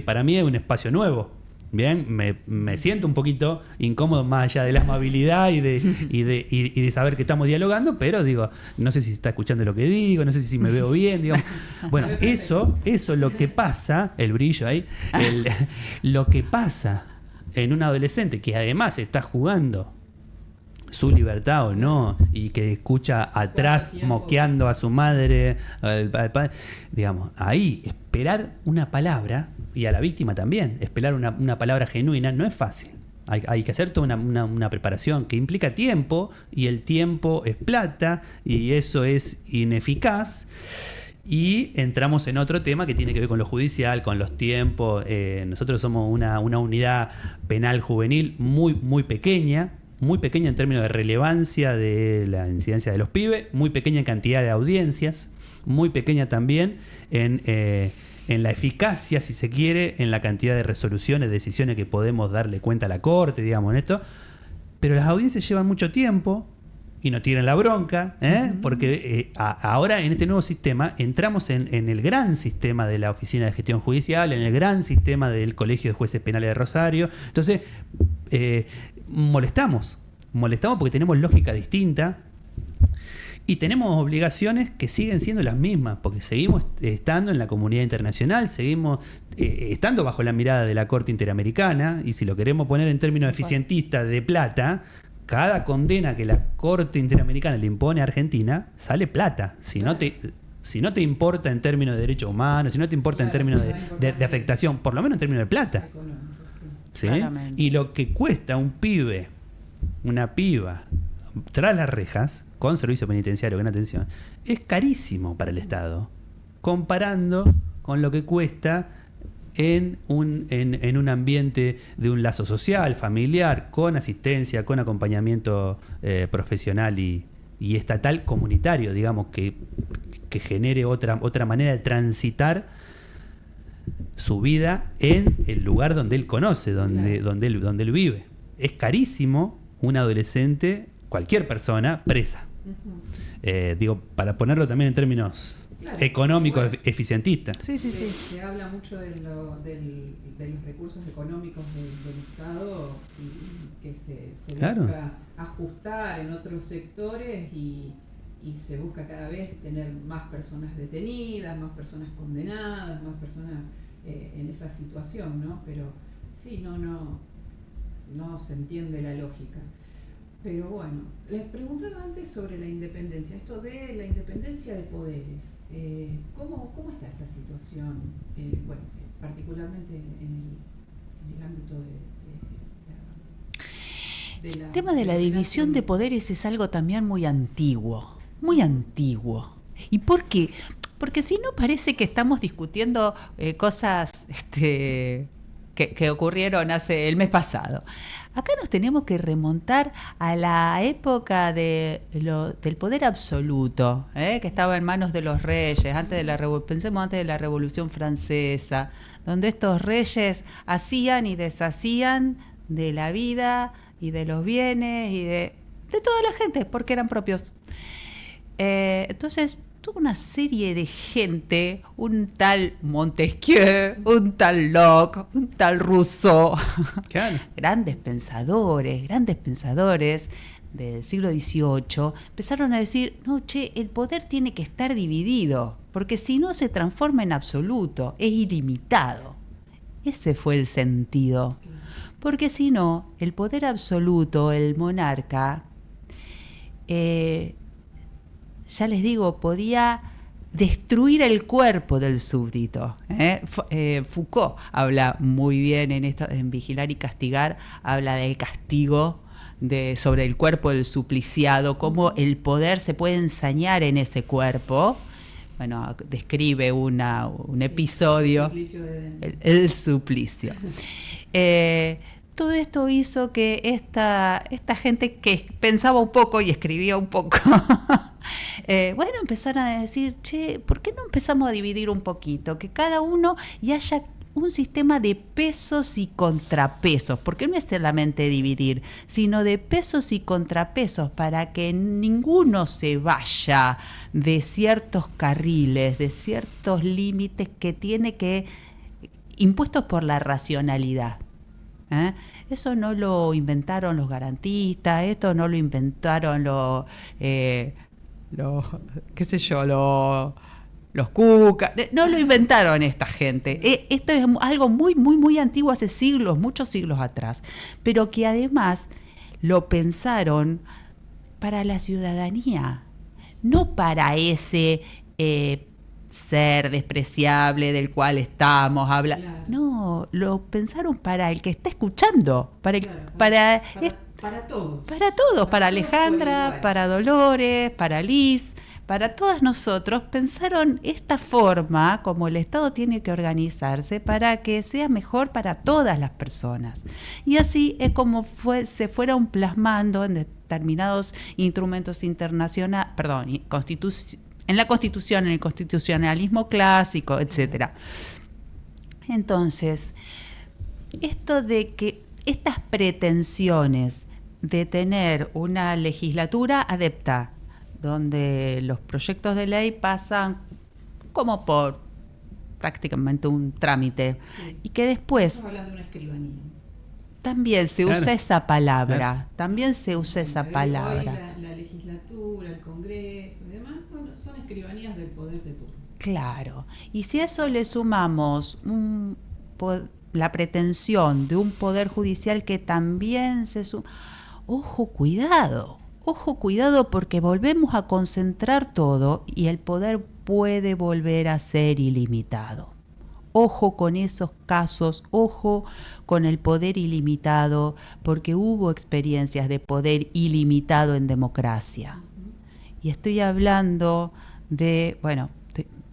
Para mí es un espacio nuevo. Bien, me siento un poquito incómodo más allá de la amabilidad y de saber que estamos dialogando, pero digo, no sé si está escuchando lo que digo, no sé si me veo bien, digamos. Bueno, eso es lo que pasa, el brillo ahí, lo que pasa en un adolescente que además está jugando su libertad o no, y que escucha atrás moqueando a su madre, al padre, digamos, ahí esperar una palabra, y a la víctima también, esperar una palabra genuina no es fácil. Hay que hacer toda una preparación que implica tiempo, y el tiempo es plata, y eso es ineficaz. Y entramos en otro tema que tiene que ver con lo judicial, con los tiempos. Nosotros somos una unidad penal juvenil muy, muy pequeña en términos de relevancia de la incidencia de los pibes, muy pequeña en cantidad de audiencias, muy pequeña también en la eficacia, si se quiere, en la cantidad de resoluciones, decisiones que podemos darle cuenta a la corte, digamos, en esto. Pero las audiencias llevan mucho tiempo y no tienen la bronca, porque ahora en este nuevo sistema entramos en el gran sistema de la Oficina de Gestión Judicial, en el gran sistema del Colegio de Jueces Penales de Rosario. Entonces, molestamos porque tenemos lógica distinta y tenemos obligaciones que siguen siendo las mismas, porque seguimos estando en la comunidad internacional, seguimos estando bajo la mirada de la Corte Interamericana, y si lo queremos poner en términos eficientistas de plata, cada condena que la Corte Interamericana le impone a Argentina sale plata. Si no te importa en términos de derechos humanos, si no te importa en términos de afectación, por lo menos en términos de plata. ¿Sí? Y lo que cuesta un pibe, una piba, tras las rejas, con servicio penitenciario, con atención, es carísimo para el Estado, comparando con lo que cuesta en un ambiente de un lazo social, familiar, con asistencia, con acompañamiento profesional y estatal comunitario, digamos, que genere otra manera de transitar su vida en el lugar donde él conoce, donde él vive. Es carísimo un adolescente, cualquier persona, presa. Digo, para ponerlo también en términos económicos, eficientistas. Sí. Se habla mucho de los recursos económicos del Estado, y que se busca ajustar en otros sectores, y se busca cada vez tener más personas detenidas, más personas condenadas, más personas en esa situación, ¿no? Pero sí, no se entiende la lógica. Pero bueno, les preguntaba antes sobre la independencia, esto de la independencia de poderes. ¿Cómo está esa situación, particularmente en el ámbito de la... El tema de la división de poderes es algo también muy antiguo, muy antiguo. ¿Y por qué? Porque si no parece que estamos discutiendo cosas que que ocurrieron hace el mes pasado. Acá nos tenemos que remontar a la época del poder absoluto, que estaba en manos de los reyes, pensemos antes de la Revolución Francesa, donde estos reyes hacían y deshacían de la vida y de los bienes y de toda la gente, porque eran propios. Entonces, toda una serie de gente, un tal Montesquieu, un tal Locke, un tal Rousseau, Claro. grandes pensadores del siglo XVIII, empezaron a decir, no, el poder tiene que estar dividido, porque si no se transforma en absoluto, es ilimitado. Ese fue el sentido. Porque si no, el poder absoluto, el monarca, ya les digo, podía destruir el cuerpo del súbdito. Foucault habla muy bien en Vigilar y Castigar, habla del castigo sobre el cuerpo del supliciado, cómo el poder se puede ensañar en ese cuerpo. Bueno, describe un episodio, el suplicio. Todo esto hizo que esta gente que pensaba un poco y escribía un poco, empezaron a decir, ¿por qué no empezamos a dividir un poquito? Que cada uno y haya un sistema de pesos y contrapesos, porque no es solamente dividir, sino de pesos y contrapesos para que ninguno se vaya de ciertos carriles, de ciertos límites que tiene que impuestos por la racionalidad. Eso no lo inventaron los garantistas, esto no lo inventaron los cucas, no lo inventaron esta gente. Esto es algo muy, muy, muy antiguo, hace siglos, muchos siglos atrás, pero que además lo pensaron para la ciudadanía, no para ese ser despreciable del cual estamos hablando. Claro. No, lo pensaron para el que está escuchando, para todos. Para todos, para Alejandra, para Dolores, para Liz, para todas nosotros. Pensaron esta forma como el Estado tiene que organizarse para que sea mejor para todas las personas. Y así es como se fueron plasmando en determinados instrumentos internacionales, en la Constitución, en el constitucionalismo clásico, etcétera. Entonces, esto de que estas pretensiones de tener una legislatura adepta, donde los proyectos de ley pasan como por prácticamente un trámite, y que después... Estamos hablando de una escribanía. También se usa esa palabra, también se usa esa palabra. Hoy la legislatura, el Congreso y demás, son escribanías del poder de turno. Claro, y si a eso le sumamos la pretensión de un poder judicial que también se suma... Ojo, cuidado, porque volvemos a concentrar todo y el poder puede volver a ser ilimitado. Ojo con esos casos, ojo con el poder ilimitado, porque hubo experiencias de poder ilimitado en democracia. Y estoy hablando de,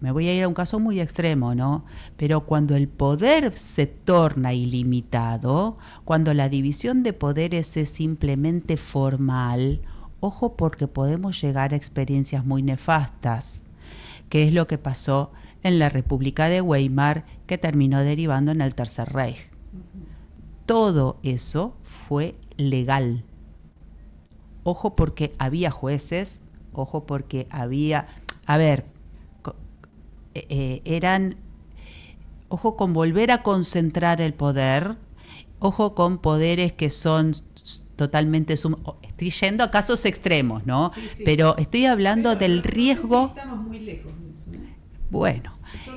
me voy a ir a un caso muy extremo, ¿no? Pero cuando el poder se torna ilimitado, cuando la división de poderes es simplemente formal, ojo porque podemos llegar a experiencias muy nefastas, que es lo que pasó en la República de Weimar, que terminó derivando en el Tercer Reich. Todo eso fue legal. Ojo porque había jueces, ojo porque había... ojo con volver a concentrar el poder, ojo con poderes que son totalmente... Estoy yendo a casos extremos, ¿no? Sí. Pero estoy hablando del riesgo... No sé si estamos muy lejos de eso, ¿no? Bueno. Yo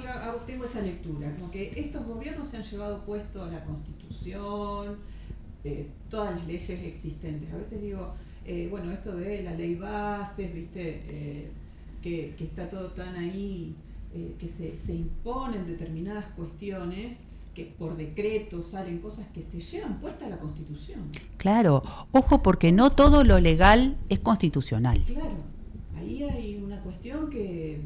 tengo esa lectura, como que estos gobiernos se han llevado puesto la Constitución, todas las leyes existentes. A veces digo, esto de la ley bases, ¿viste? Que está todo tan ahí, que se imponen determinadas cuestiones, que por decreto salen cosas que se llevan puesta la Constitución. Claro, ojo porque no todo lo legal es constitucional. Claro, ahí hay una cuestión que,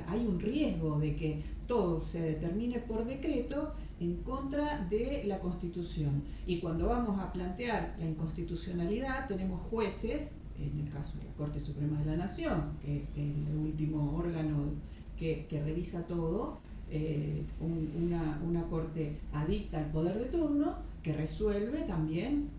hay un riesgo de que todo se determine por decreto en contra de la Constitución. Y cuando vamos a plantear la inconstitucionalidad, tenemos jueces, en el caso de la Corte Suprema de la Nación, que es el último órgano que revisa todo, una corte adicta al poder de turno que resuelve también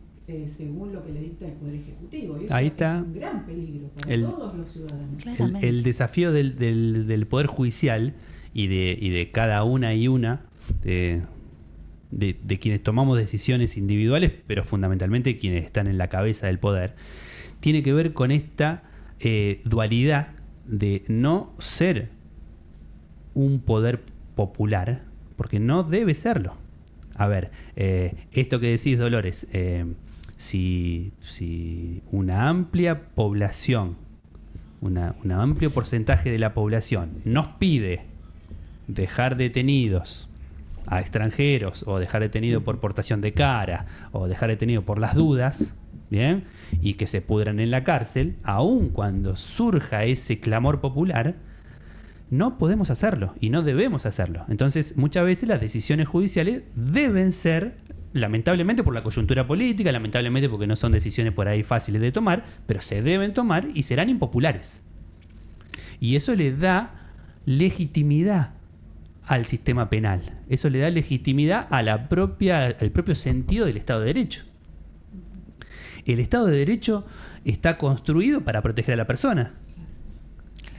según lo que le dicta el Poder Ejecutivo. Y eso ahí está es un gran peligro para todos los ciudadanos. El desafío del Poder Judicial y de cada una y una de quienes tomamos decisiones individuales, pero fundamentalmente quienes están en la cabeza del poder, tiene que ver con esta dualidad de no ser un poder popular, porque no debe serlo. A ver, esto que decís, Dolores, si una amplia población, un amplio porcentaje de la población nos pide dejar detenidos a extranjeros, o dejar detenido por portación de cara, o dejar detenido por las dudas, ¿bien? Y que se pudran en la cárcel, aun cuando surja ese clamor popular, no podemos hacerlo y no debemos hacerlo. Entonces, muchas veces las decisiones judiciales deben ser, lamentablemente por la coyuntura política, lamentablemente porque no son decisiones por ahí fáciles de tomar, pero se deben tomar y serán impopulares. Y eso le da legitimidad al sistema penal. Eso le da legitimidad a al propio sentido del Estado de Derecho. El Estado de Derecho está construido para proteger a la persona.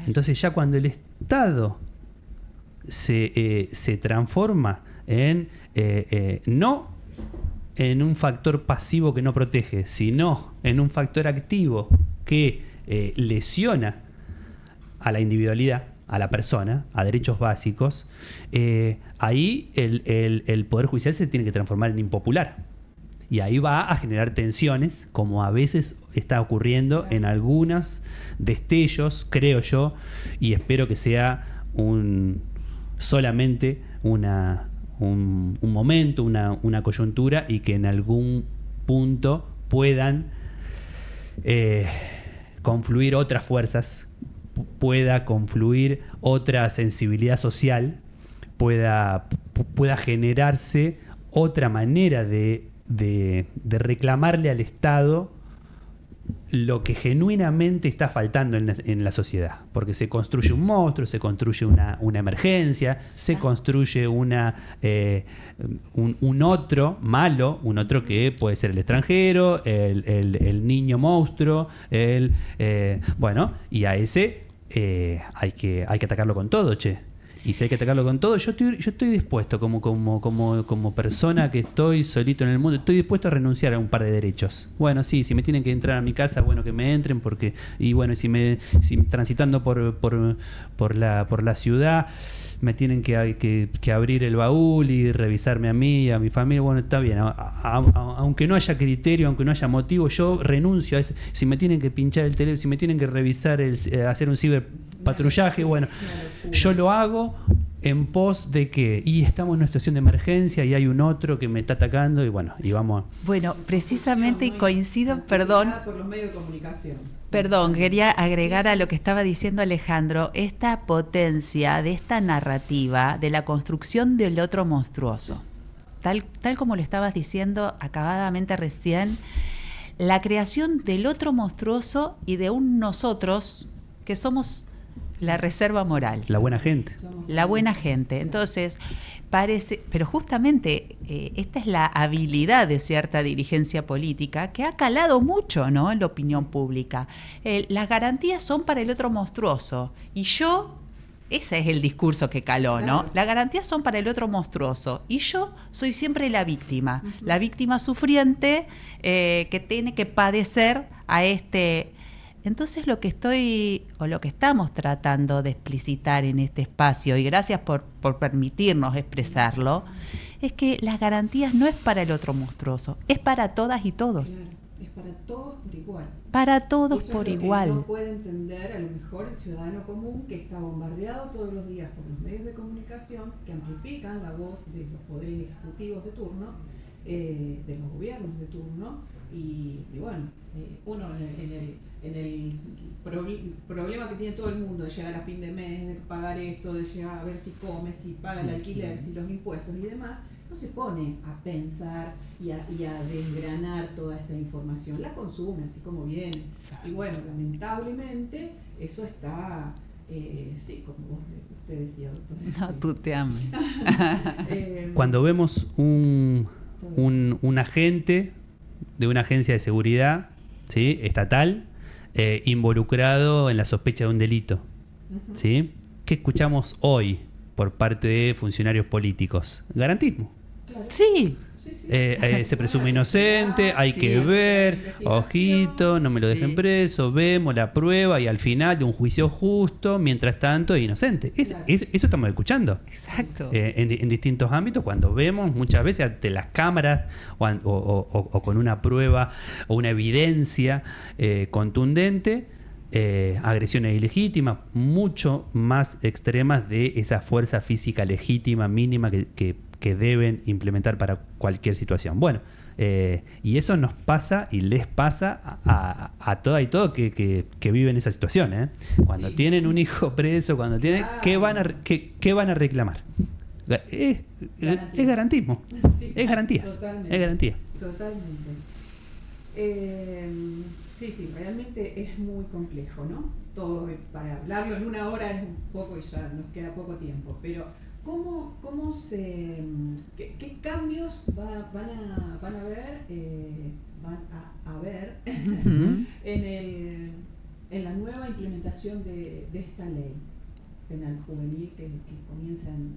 Entonces ya cuando el Estado se transforma en no en un factor pasivo que no protege, sino en un factor activo que lesiona a la individualidad, a la persona, a derechos básicos, ahí el Poder Judicial se tiene que transformar en impopular. Y ahí va a generar tensiones, como a veces está ocurriendo en algunos destellos, creo yo, y espero que sea solamente un momento, una coyuntura, y que en algún punto puedan confluir otras fuerzas, pueda confluir otra sensibilidad social, pueda generarse otra manera de reclamarle al Estado lo que genuinamente está faltando en la sociedad. Porque se construye un monstruo, se construye una emergencia, se construye un otro malo, un otro que puede ser el extranjero, el niño monstruo, bueno, y a ese hay que atacarlo con todo, che. Y si hay que atacarlo con todo, yo estoy dispuesto, como persona que estoy solito en el mundo, estoy dispuesto a renunciar a un par de derechos. Bueno, sí, si me tienen que entrar a mi casa, bueno, que me entren, porque, y bueno, si transitando por la ciudad me tienen que abrir el baúl y revisarme a mí y a mi familia, bueno, está bien, aunque no haya criterio, aunque no haya motivo, yo renuncio a ese. Si me tienen que pinchar el teléfono, si me tienen que revisar, hacer un ciberpatrullaje, bueno, yo lo hago en pos de que, y estamos en una situación de emergencia y hay un otro que me está atacando, y bueno, y vamos. Bueno, precisamente, y coincido, perdón. Por los medios de comunicación. Perdón, quería agregar a lo que estaba diciendo Alejandro, esta potencia de esta narrativa de la construcción del otro monstruoso. Tal como lo estabas diciendo acabadamente recién, la creación del otro monstruoso y de un nosotros que somos la reserva moral. La buena gente. La buena gente. Entonces, parece, pero justamente esta es la habilidad de cierta dirigencia política que ha calado mucho, ¿no?, en la opinión pública. Las garantías son para el otro monstruoso y ese es el discurso que caló, ¿no? Las garantías son para el otro monstruoso y yo soy siempre la víctima, la víctima sufriente que tiene que padecer a este. Entonces lo que estamos tratando de explicitar en este espacio, y gracias por permitirnos expresarlo, es que las garantías no es para el otro monstruoso, es para todas y todos. Claro, es para todos por igual. Para todos Eso por es lo igual. Que no puede entender a lo mejor el ciudadano común, que está bombardeado todos los días por los medios de comunicación que amplifican la voz de los poderes ejecutivos de turno, de los gobiernos de turno, y bueno, uno en el problema que tiene todo el mundo de llegar a fin de mes, de pagar esto, de llegar a ver si come, si paga el alquiler, si los impuestos y demás, no se pone a pensar y a desgranar toda esta información, la consume así como viene. Y bueno, lamentablemente eso está, sí, como usted decía, doctor. No, sí. tú te ames. Cuando vemos un agente de una agencia de seguridad, ¿sí?, estatal, involucrado en la sospecha de un delito, ¿sí?, ¿qué escuchamos hoy por parte de funcionarios políticos? Garantismo. Claro. Sí. Se presume inocente, hay que ver, ojito, no me lo dejen Sí. preso, vemos la prueba y al final de un juicio justo, mientras tanto es inocente. Claro. Eso estamos escuchando. Exacto. En distintos ámbitos, cuando vemos muchas veces ante las cámaras o con una prueba o una evidencia contundente, agresiones ilegítimas, mucho más extremas de esa fuerza física legítima mínima que deben implementar para cualquier situación. Bueno, y eso nos pasa y les pasa a toda y todo que viven esa situación, ¿eh? Cuando Sí. tienen un hijo preso, cuando tienen, Claro. ¿qué van a reclamar? Es garantismo, Sí, es garantías, totalmente. es garantía. Totalmente. Sí, realmente es muy complejo, ¿no? Todo, para hablarlo en una hora es un poco y ya nos queda poco tiempo, pero ¿cómo se, qué cambios van a haber Ujú. en la nueva implementación de esta ley penal juvenil que comienza en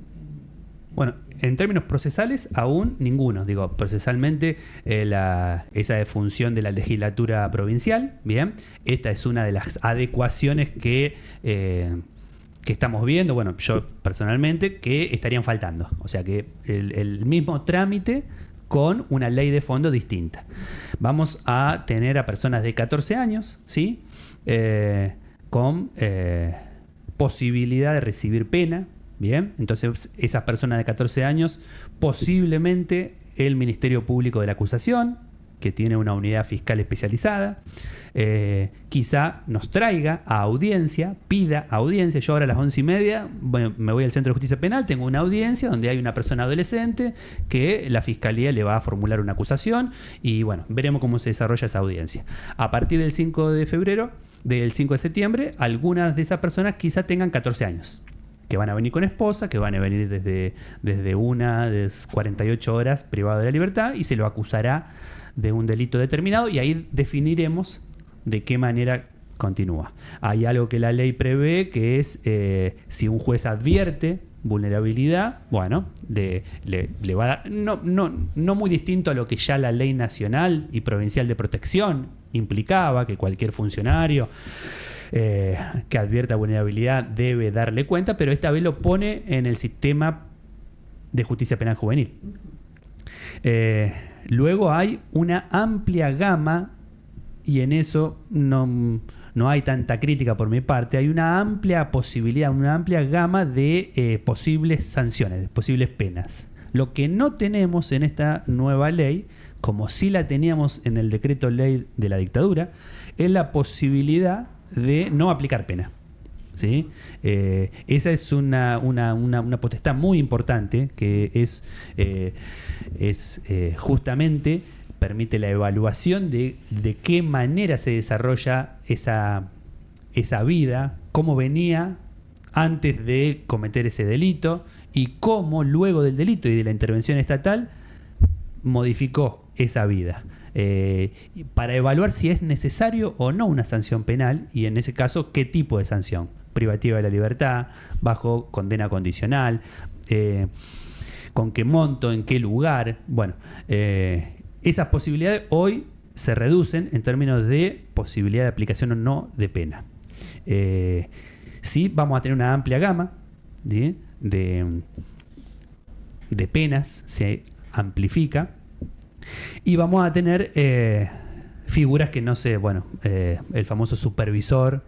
Bueno, en términos procesales, aún ninguno. Digo, procesalmente, esa defunción de la legislatura provincial, bien, esta es una de las adecuaciones que estamos viendo, bueno, yo personalmente, que estarían faltando. O sea que el mismo trámite con una ley de fondo distinta. Vamos a tener a personas de 14 años, ¿sí? Con posibilidad de recibir pena. Bien, entonces esas personas de 14 años, posiblemente el Ministerio Público de la Acusación, que tiene una unidad fiscal especializada, quizá nos traiga a audiencia, pida audiencia. Yo ahora a las 11:30 me voy al Centro de Justicia Penal, tengo una audiencia donde hay una persona adolescente que la Fiscalía le va a formular una acusación y bueno, veremos cómo se desarrolla esa audiencia. A partir del 5 de febrero, del 5 de septiembre, algunas de esas personas quizá tengan 14 años. Que van a venir con esposa, que van a venir desde una de 48 horas privado de la libertad y se lo acusará de un delito determinado y ahí definiremos de qué manera continúa. Hay algo que la ley prevé que es si un juez advierte vulnerabilidad, bueno, le va a dar, no muy distinto a lo que ya la ley nacional y provincial de protección implicaba, que cualquier funcionario que advierta vulnerabilidad debe darle cuenta, pero esta vez lo pone en el sistema de justicia penal juvenil. Luego hay una amplia gama, y en eso no hay tanta crítica por mi parte, hay una amplia posibilidad, una amplia gama de posibles sanciones, de posibles penas. Lo que no tenemos en esta nueva ley, como sí la teníamos en el decreto ley de la dictadura, es la posibilidad de no aplicar pena. ¿Sí? Esa es una potestad muy importante que es justamente permite la evaluación de qué manera se desarrolla esa vida, cómo venía antes de cometer ese delito y cómo luego del delito y de la intervención estatal modificó esa vida. Para evaluar si es necesario o no una sanción penal y en ese caso qué tipo de sanción, privativa de la libertad, bajo condena condicional, con qué monto, en qué lugar. Bueno, esas posibilidades hoy se reducen en términos de posibilidad de aplicación o no de pena. Sí, vamos a tener una amplia gama, ¿sí?, de penas, se amplifica. Y vamos a tener figuras que no sé, bueno, el famoso supervisor,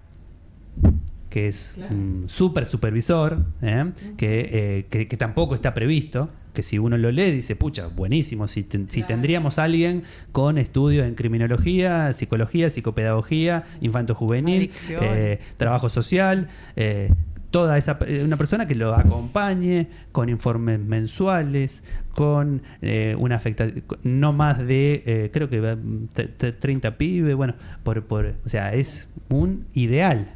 que es un supervisor, que tampoco está previsto, que si uno lo lee dice, pucha, buenísimo, si tendríamos a alguien con estudios en criminología, psicología, psicopedagogía, infanto-juvenil, trabajo social, una persona que lo acompañe con informes mensuales, con una afectación, no más de, creo que 30 pibes, bueno, o sea, es un ideal.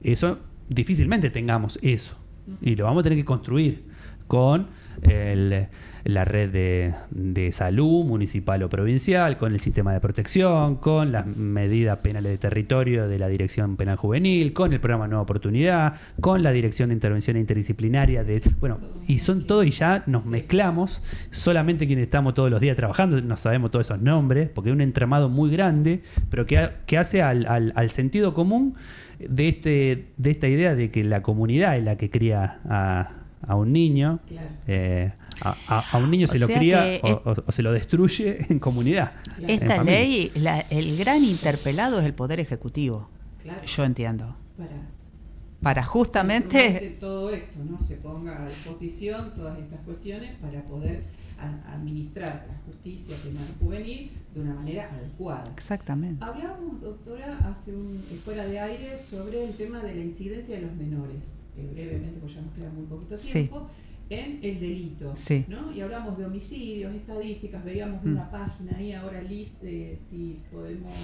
Eso, difícilmente tengamos eso, y lo vamos a tener que construir con la red de salud municipal o provincial, con el sistema de protección, con las medidas penales de territorio de la Dirección Penal Juvenil, con el programa Nueva Oportunidad, con la Dirección de Intervención Interdisciplinaria, y son todo, y ya nos mezclamos, solamente quienes estamos todos los días trabajando no sabemos todos esos nombres, porque es un entramado muy grande, pero que hace al sentido común de esta idea de que la comunidad es la que cría a un niño. Claro. A un niño se lo cría o se lo destruye en comunidad. Claro. Esta ley, el gran interpelado es el Poder Ejecutivo. Claro. Yo entiendo. Para Se justamente... instrumente todo esto, ¿no? Se ponga a disposición todas estas cuestiones para poder administrar la justicia penal juvenil de una manera adecuada. Exactamente. Hablábamos, doctora, fuera de aire, sobre el tema de la incidencia de los menores, brevemente, porque ya nos queda muy poquito tiempo, en el delito, Sí. ¿no? Y hablamos de homicidios, estadísticas, veíamos una página ahí, ahora Liz, si podemos...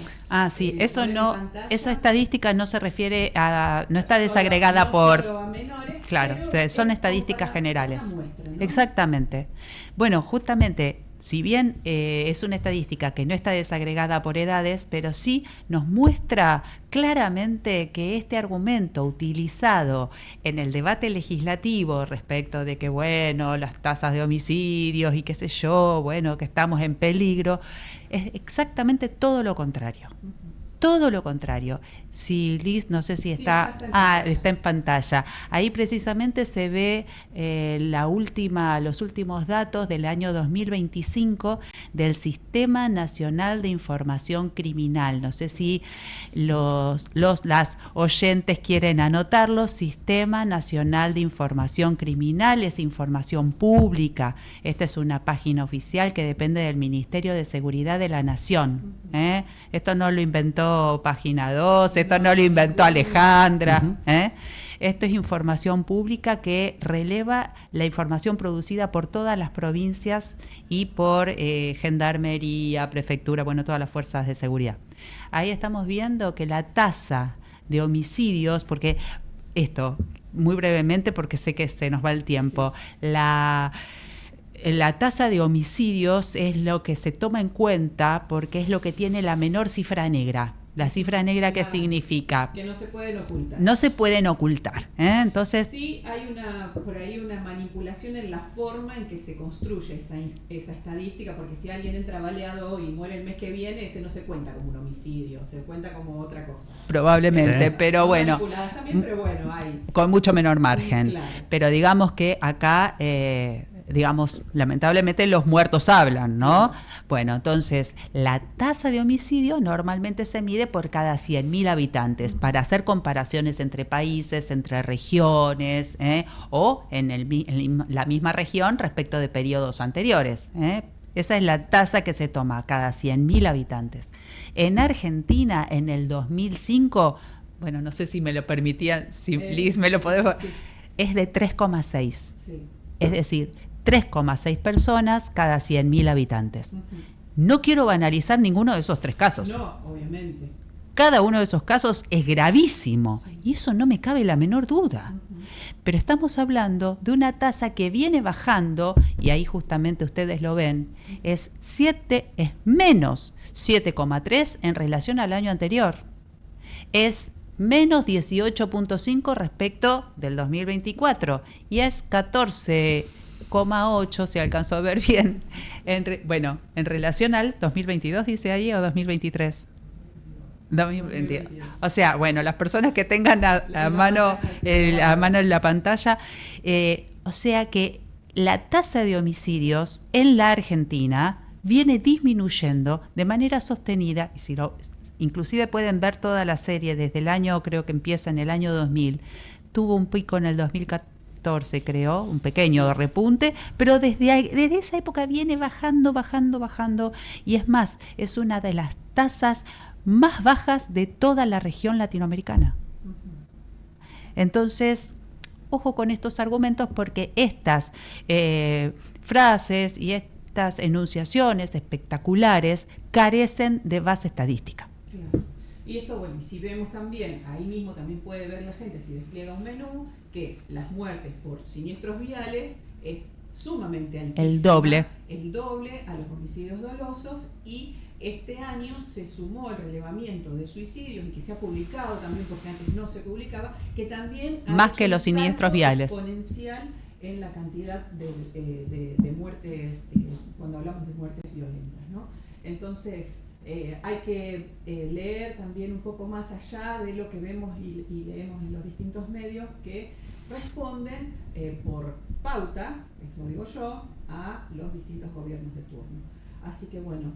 Sí, eso poner en no, pantalla. esa estadística no se refiere a, no está Solo- desagregada no por... solo a menores, Claro, pero son es estadísticas como generales. una muestra, ¿no? Exactamente. Bueno, justamente, si bien es una estadística que no está desagregada por edades, pero sí nos muestra claramente que este argumento utilizado en el debate legislativo respecto de que, bueno, las tasas de homicidios y qué sé yo, bueno, que estamos en peligro, es exactamente todo lo contrario. Todo lo contrario. Si Liz, no sé si Sí, está, ya está en pantalla. está en pantalla. Ahí precisamente se ve los últimos datos del año 2025 del Sistema Nacional de Información Criminal. No sé si las oyentes quieren anotarlo. Sistema Nacional de Información Criminal es información pública. Esta es una página oficial que depende del Ministerio de Seguridad de la Nación. Esto no lo inventó Página 2, esto no lo inventó Alejandra. Esto es información pública que releva la información producida por todas las provincias y por Gendarmería, Prefectura, bueno, todas las fuerzas de seguridad. Ahí estamos viendo que la tasa de homicidios, porque esto, muy brevemente, porque sé que se nos va el tiempo, la tasa de homicidios es lo que se toma en cuenta porque es lo que tiene la menor cifra negra. La cifra negra, ¿qué significa? Que no se pueden ocultar. No se pueden ocultar. Entonces, sí hay por ahí una manipulación en la forma en que se construye esa estadística, porque si alguien entra baleado y muere el mes que viene, ese no se cuenta como un homicidio, se cuenta como otra cosa. probablemente, pero Son bueno, manipuladas también, pero bueno, hay. con mucho menor margen. Claro. Pero digamos que acá, lamentablemente los muertos hablan, ¿no? Bueno, entonces, la tasa de homicidio normalmente se mide por cada 100.000 habitantes para hacer comparaciones entre países, entre regiones, o en la misma región respecto de periodos anteriores. Esa es la tasa que se toma cada 100.000 habitantes. En Argentina, en el 2005, bueno, no sé si me lo permitían, si Liz me lo podés... Sí. Es de 3,6. Sí. Es decir, 3,6 personas cada 100.000 habitantes. No quiero banalizar ninguno de esos tres casos. No, obviamente. Cada uno de esos casos es gravísimo y eso no me cabe la menor duda. Pero estamos hablando de una tasa que viene bajando, y ahí justamente ustedes lo ven, es menos 7,3 en relación al año anterior. Es menos 18,5 respecto del 2024 y es 14,8, si alcanzó a ver bien, en relación al 2022, dice ahí, o 2023. 2022. O sea, bueno, las personas que tengan a mano en la pantalla, o sea que la tasa de homicidios en la Argentina viene disminuyendo de manera sostenida, y inclusive pueden ver toda la serie desde el año, creo que empieza en el año 2000, tuvo un pico en el 2014, creo, un pequeño repunte, pero desde esa época viene bajando, y es más, es una de las tasas más bajas de toda la región latinoamericana. Entonces, ojo con estos argumentos porque estas frases y estas enunciaciones espectaculares carecen de base estadística. Claro. Y esto, bueno, y si vemos también, ahí mismo también puede ver la gente, si despliega un menú, que las muertes por siniestros viales es sumamente altísima. El doble. El doble a los homicidios dolosos, y este año se sumó el relevamiento de suicidios, y que se ha publicado también, porque antes no se publicaba, que también más que los siniestros viales exponencial en la cantidad de muertes, cuando hablamos de muertes violentas, ¿no? Entonces, hay que leer también un poco más allá de lo que vemos y leemos en los distintos medios que responden por pauta, esto lo digo yo, a los distintos gobiernos de turno. Así que bueno.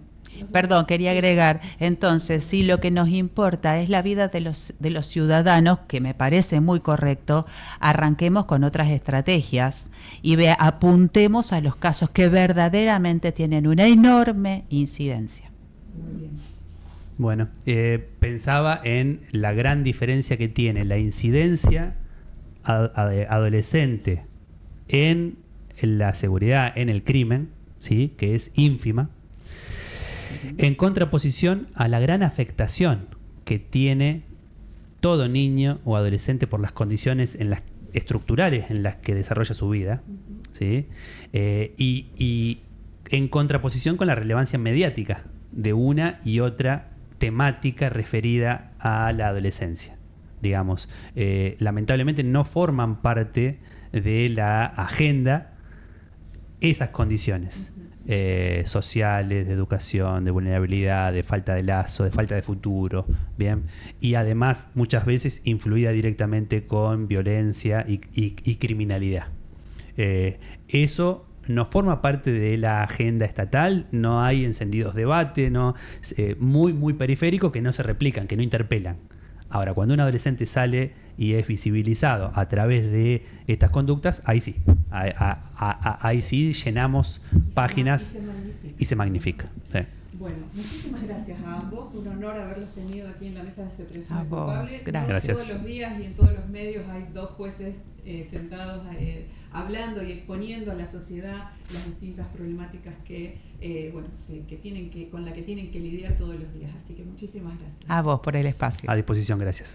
Perdón, quería agregar, entonces, si lo que nos importa es la vida de los ciudadanos, que me parece muy correcto, arranquemos con otras estrategias y apuntemos a los casos que verdaderamente tienen una enorme incidencia. Muy bien. Bueno, pensaba en la gran diferencia que tiene la incidencia adolescente en la seguridad, en el crimen, ¿sí? Que es ínfima, en contraposición a la gran afectación que tiene todo niño o adolescente por las condiciones estructurales en las que desarrolla su vida, ¿sí? Y en contraposición con la relevancia mediática de una y otra temática referida a la adolescencia. Digamos, lamentablemente no forman parte de la agenda esas condiciones sociales, de educación, de vulnerabilidad, de falta de lazo, de falta de futuro, ¿bien? Y además muchas veces influida directamente con violencia y criminalidad. Eso no forma parte de la agenda estatal, no hay encendidos debate, no, muy periférico, que no se replican, que no interpelan. Ahora, cuando un adolescente sale y es visibilizado a través de estas conductas, ahí sí, ahí sí llenamos páginas y se magnifica. Sí. Bueno, muchísimas gracias a ambos, un honor haberlos tenido aquí en la mesa de separación A vos, culpable. gracias. Todos los días y en todos los medios hay dos jueces sentados hablando y exponiendo a la sociedad las distintas problemáticas que, con las que tienen que lidiar todos los días. Así que muchísimas gracias. A vos por el espacio. A disposición, gracias.